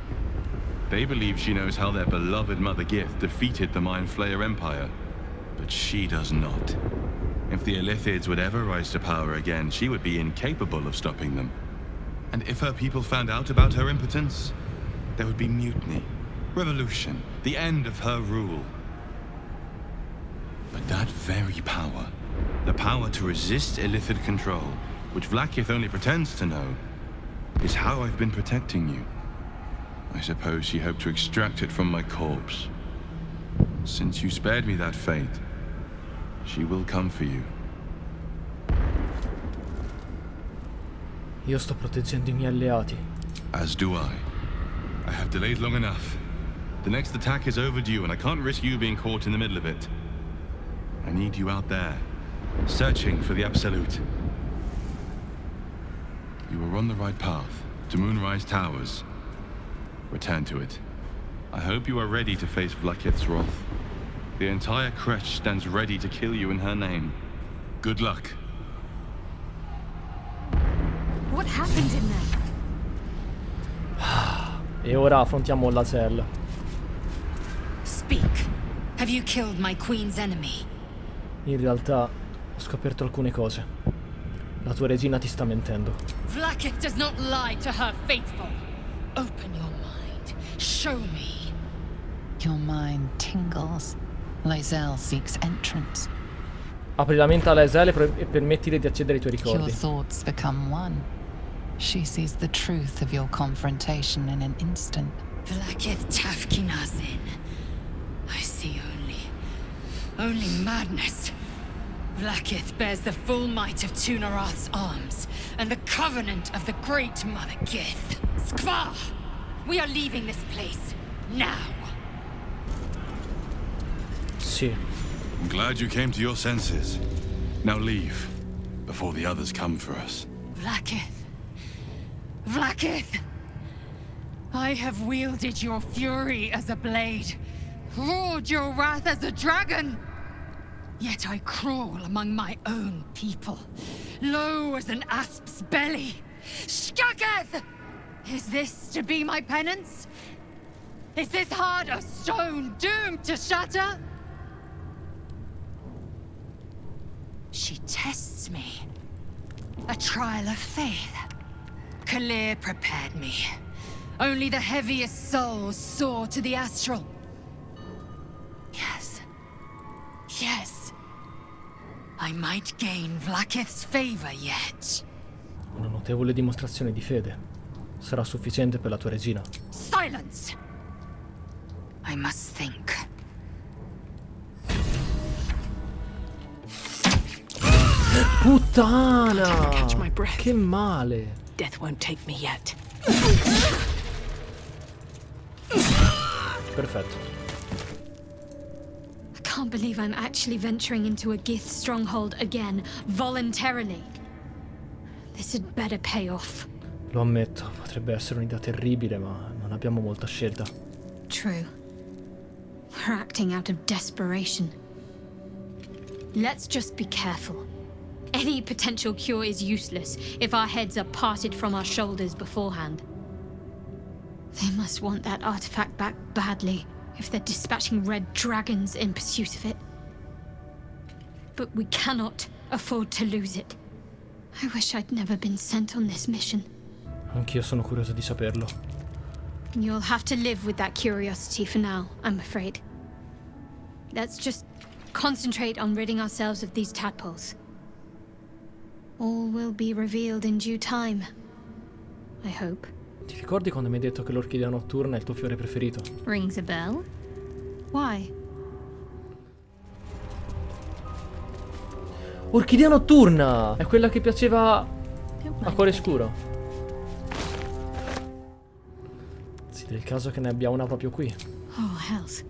They believe she knows how their beloved Mother Gith defeated the Mind Flayer Empire. But she does not. If the Illithids would ever rise to power again, she would be incapable of stopping them. And if her people found out about her impotence, there would be mutiny, revolution, the end of her rule. But that very power, the power to resist Illithid control, which Vlaakith only pretends to know, is how I've been protecting you. I suppose she hoped to extract it from my corpse. Since you spared me that fate, she will come for you. Io sto proteggendo i miei alleati. As do I. I have delayed long enough. The next attack is overdue and I can't risk you being caught in the middle of it. I need you out there, searching for the Absolute. You are on the right path, to Moonrise Towers. Return to it. I hope you are ready to face Vlaakith's wrath. The entire Creche stands ready to kill you in her name. Good luck. What happened in there? E ora affrontiamo Lae'zel. Speak. Have you killed my queen's enemy? In realtà ho scoperto alcune cose. La tua regina ti sta mentendo. Vlaakith does not lie to her faithful. Open your mind. Show me. Your mind tingles. Lae'zel seeks entrance. Apri la mente a Lae'zel e permettile di accedere ai tuoi Your ricordi. thoughts become one. She sees the truth of your confrontation in an instant. Vlaakith Tafkinazin. I see only madness. Vlaakith bears the full might of Tunarath's arms, and the covenant of the Great Mother Gith. Skvar! We are leaving this place, now. Sì. I'm glad you came to your senses. Now leave, before the others come for us. Vlaakith. Vlaakith! I have wielded your fury as a blade, roared your wrath as a dragon. Yet I crawl among my own people, low as an asp's belly. Skaketh! Is this to be my penance? Is this heart of stone doomed to shatter? She tests me. A trial of faith. Kalir prepared me. Only the heaviest souls soar to the astral. Yes. Yes. I might gain Vlaakith's favor yet. Una notevole dimostrazione di fede. Sarà sufficiente per la tua regina. Silence! I must think. Puttana! Che male! Death won't take me yet. Perfetto. I can't believe I'm actually venturing into a Gith stronghold again, voluntarily. This had better pay off. Lo ammetto, potrebbe essere un'idea terribile, ma non abbiamo molta scelta. True. We're acting out of desperation. Let's just be careful. Any potential cure is useless if our heads are parted from our shoulders beforehand. They must want that artifact back badly if they're dispatching red dragons in pursuit of it. But we cannot afford to lose it. I wish I'd never been sent on this mission. Anch'io sono curioso di saperlo. You'll have to live with that curiosity for now, I'm afraid. Let's just concentrate on ridding ourselves of these tadpoles. All will be revealed in due time. I hope. Ti ricordi quando mi hai detto che l'orchidea notturna è il tuo fiore preferito? Rings a bell? Why? Orchidea notturna! È quella che piaceva a Cuore Scuro. Sì, del caso che ne abbia una proprio qui. Oh, hells.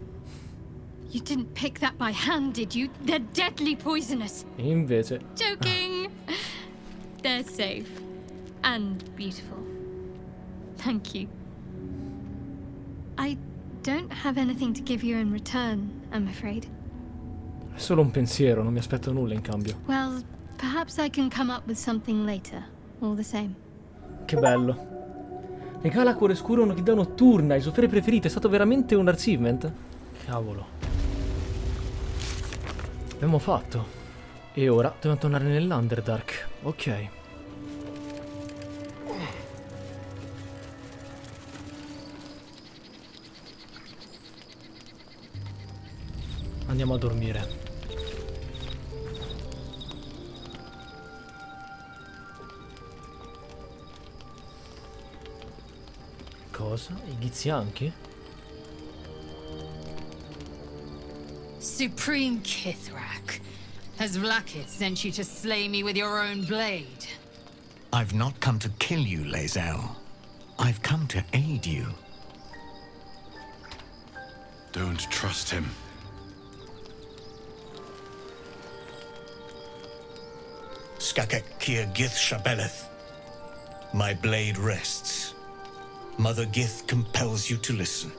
You didn't pick that by hand, did you? They're deadly poisonous. E invece... Joking. They're safe. And beautiful. Thank you. I don't have anything to give you in return, I'm afraid. È solo un pensiero, non mi aspetto nulla in cambio. Well, perhaps I can come up with something later, all the same. Che bello. Regala a Cuore Scuro un'orchidea notturna, il suo fiore preferito, è stato veramente un achievement? Cavolo. Abbiamo fatto. E ora dobbiamo tornare nell'Underdark. Ok. Andiamo a dormire. Cosa? I githyanki? Supreme Kithrak, has Vlaakith sent you to slay me with your own blade? I've not come to kill you, Lae'zel. I've come to aid you. Don't trust him. Skakek Kia Gith Shabeleth. My blade rests. Mother Gith compels you to listen.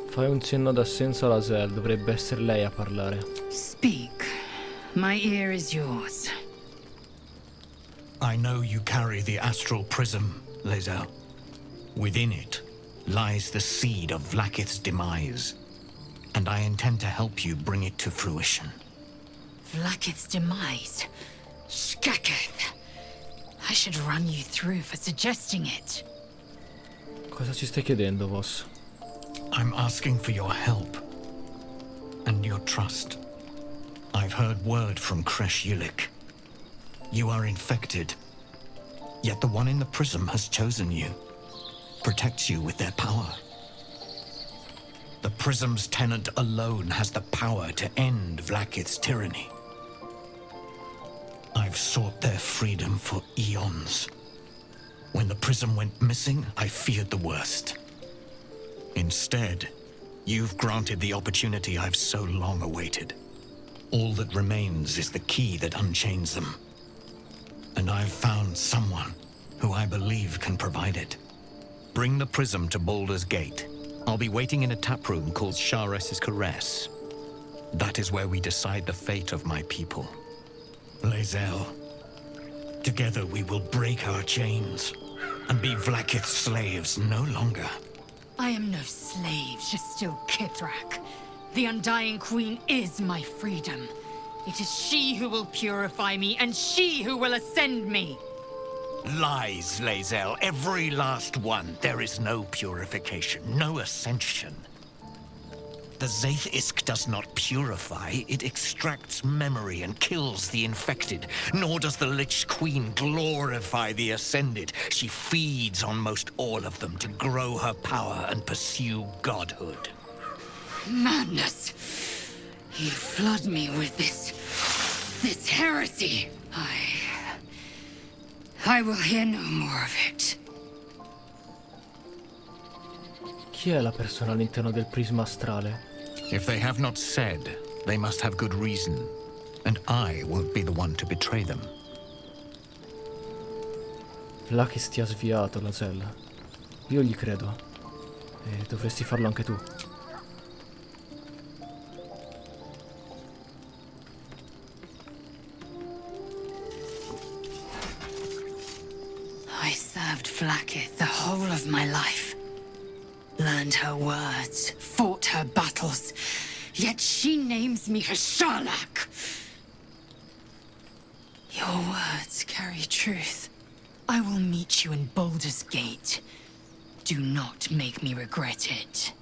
Fai un cenno d'assenso a Lae'zel, dovrebbe essere lei a parlare. Speak. My ear is yours. I know you carry the astral prism, Lae'zel. Within it lies the seed of Vlaakith's demise, and I intend to help you bring it to fruition. Vlaakith's demise? Skaketh! I should run you through for suggesting it. Cosa ci stai chiedendo, boss? I'm asking for your help and your trust. I've heard word from Kresh Yulik. You are infected, yet the one in the prism has chosen you, protects you with their power. The prism's tenant alone has the power to end Vlaakith's tyranny. I've sought their freedom for eons. When the prism went missing, I feared the worst. Instead, you've granted the opportunity I've so long awaited. All that remains is the key that unchains them. And I've found someone who I believe can provide it. Bring the prism to Baldur's Gate. I'll be waiting in a taproom called Shares's Caress. That is where we decide the fate of my people. Lae'zel, together we will break our chains and be Vlaakith's slaves no longer. I am no slave, Jastil Kithrak. The Undying Queen is my freedom. It is she who will purify me, and she who will ascend me. Lies, Lae'zel, every last one. There is no purification, no ascension. The Zaith-Isk does not purify, it extracts memory and kills the infected. Nor does the Lich Queen glorify the ascended. She feeds on most all of them to grow her power and pursue godhood. Madness! You flood me with this heresy. I will hear no more of it. Chi è la persona all'interno del prisma astrale? If they have not said, they must have good reason. And I won't be the one to betray them. Vlaakith ti ha sviato, Lae'zel. Io gli credo. E dovresti farlo anche tu. I served Vlaakith the whole of my life. Learned her words, fought her battles, yet she names me her Sharlak. Your words carry truth. I will meet you in Baldur's Gate. Do not make me regret it.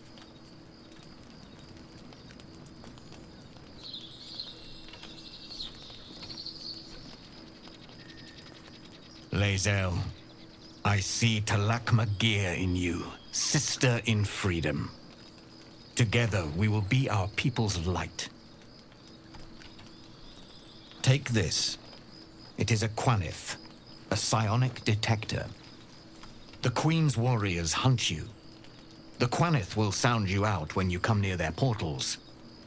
Lae'zel, I see Talak Magir in you. Sister in freedom. Together, we will be our people's light. Take this. It is a Quanith, a psionic detector. The Queen's warriors hunt you. The Quanith will sound you out when you come near their portals.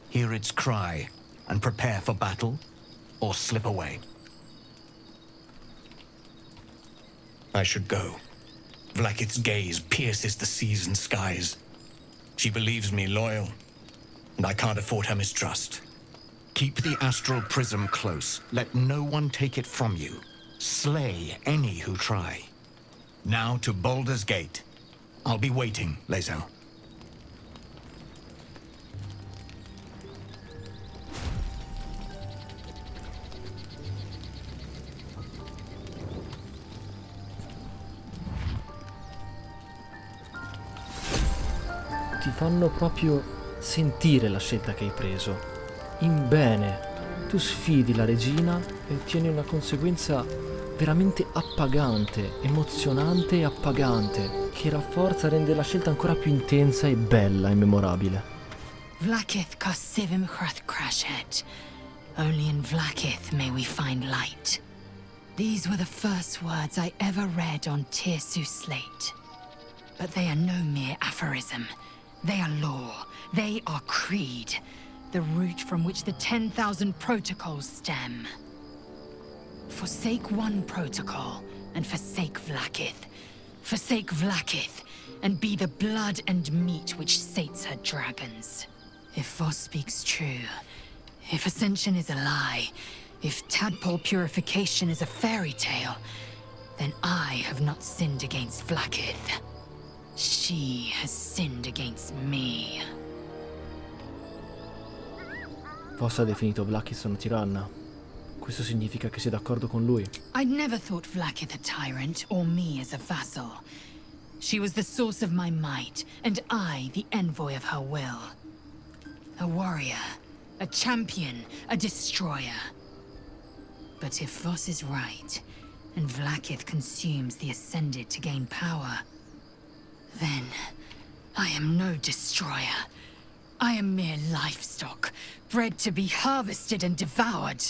Hear its cry and prepare for battle, or slip away. I should go. Vlaakith's gaze pierces the seas and skies. She believes me loyal, and I can't afford her mistrust. Keep the astral prism close. Let no one take it from you. Slay any who try. Now to Baldur's Gate. I'll be waiting, Lae'zel. Ti fanno proprio sentire la scelta che hai preso. In bene. Tu sfidi la regina e ottieni una conseguenza veramente appagante, emozionante e appagante, che rafforza e rende la scelta ancora più intensa e bella e memorabile. Vlaakith Kosivim Hrath Crashhead. Only in Vlaakith may we find light. These were the first words I ever read on Tirsu's slate. But they are no mere aphorism. They are law. They are creed. The root from which the 10,000 protocols stem. Forsake one protocol, and forsake Vlaakith. Forsake Vlaakith, and be the blood and meat which sates her dragons. If Voss speaks true, if Ascension is a lie, if tadpole purification is a fairy tale, then I have not sinned against Vlaakith. She has sinned against me. Voss ha definito Vlaakith una tiranna. Questo significa che sei d'accordo con lui. I'd never thought Vlaakith a tyrant, or me as a vassal. She was the source of my might, and I the envoy of her will. A warrior, a champion, a destroyer. But if Voss is right, and Vlaakith consumes the Ascended to gain power, then I am no destroyer. I am mere livestock, bred to be harvested and devoured.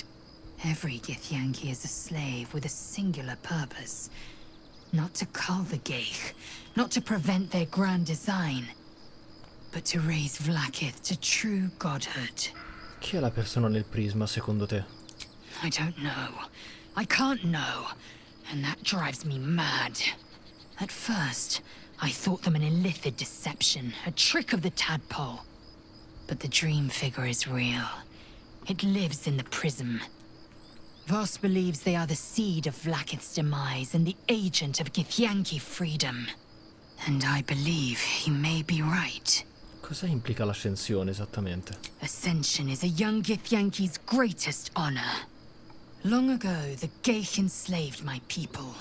Every githyanki is a slave with a singular purpose. Not to cull the geich, not to prevent their grand design, but to raise Vlaakith to true godhood. Chi è la persona nel prisma, secondo te? I don't know. I can't know. And that drives me mad. At first, I thought them an illithid deception, a trick of the tadpole. But the dream figure is real. It lives in the prism. Voss believes they are the seed of Vlaakith's demise and the agent of githyanki freedom. And I believe he may be right. Cosa implica l'ascensione esattamente? Ascension is a young githyanki's greatest honor. Long ago, the geich enslaved my people.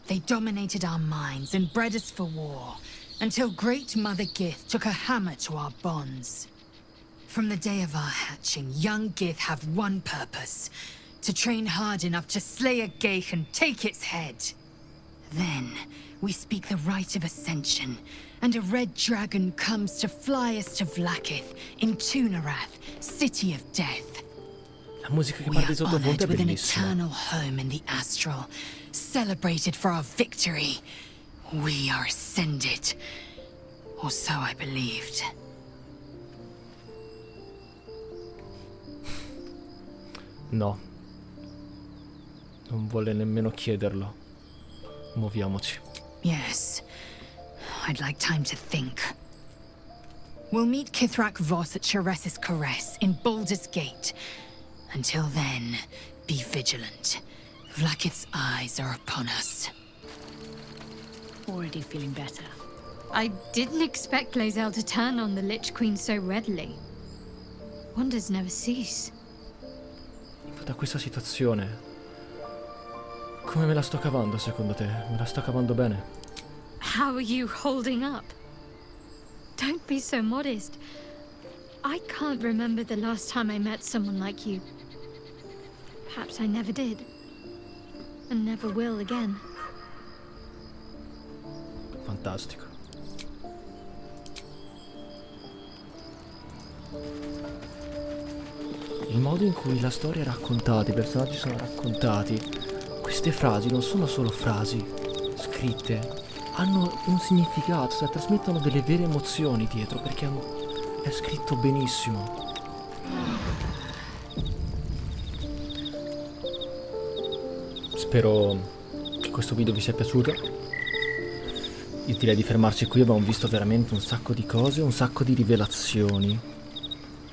They dominated our minds and bred us for war, until Great Mother Gith took a hammer to our bonds. From the day of our hatching, young Gith have one purpose: to train hard enough to slay a geich and take its head. Then, we speak the rite of ascension, and a red dragon comes to fly us to Vlaakith, in Tunarath, city of death. La musica che We parte are sottofondo è honored with an bellissima. eternal home in the astral, celebrated for our victory. We are ascended. Or so I believed. No. Non vuole nemmeno chiederlo. Muoviamoci. Yes. I'd like time to think. We'll meet Kithrak Voss at Chares's Caress in Baldur's Gate. Until then, be vigilant. Vlaakith's eyes are upon us. Already feeling better. I didn't expect Lae'zel to turn on the Lich Queen so readily. Wonders never cease. Da questa situazione, come me la sto cavando secondo te? Me la sto cavando bene? How are you holding up? Don't be so modest. I can't remember the last time I met someone like you. Perhaps I never did. And never will again. Fantastico. Il modo in cui la storia è raccontata, i personaggi sono raccontati, queste frasi non sono solo frasi scritte, hanno un significato, cioè trasmettono delle vere emozioni dietro, perché è scritto benissimo. Spero che questo video vi sia piaciuto. Io direi di fermarci qui, abbiamo visto veramente un sacco di cose, un sacco di rivelazioni.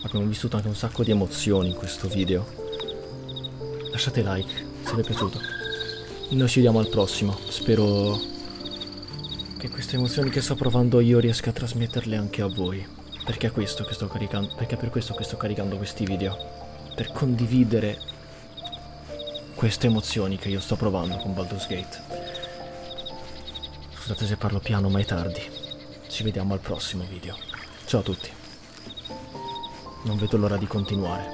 Abbiamo vissuto anche un sacco di emozioni in questo video. Lasciate like se vi è piaciuto. Noi ci vediamo al prossimo. Spero che queste emozioni che sto provando io riesca a trasmetterle anche a voi. Perché è questo che sto caricando. Perché è per questo che sto caricando questi video. Per condividere queste emozioni che io sto provando con Baldur's Gate. Scusate se parlo piano, ma è tardi. Ci vediamo al prossimo video. Ciao a tutti. Non vedo l'ora di continuare.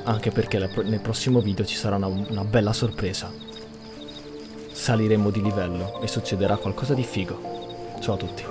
Anche perché nel prossimo video ci sarà una bella sorpresa. Saliremo di livello e succederà qualcosa di figo. Ciao a tutti.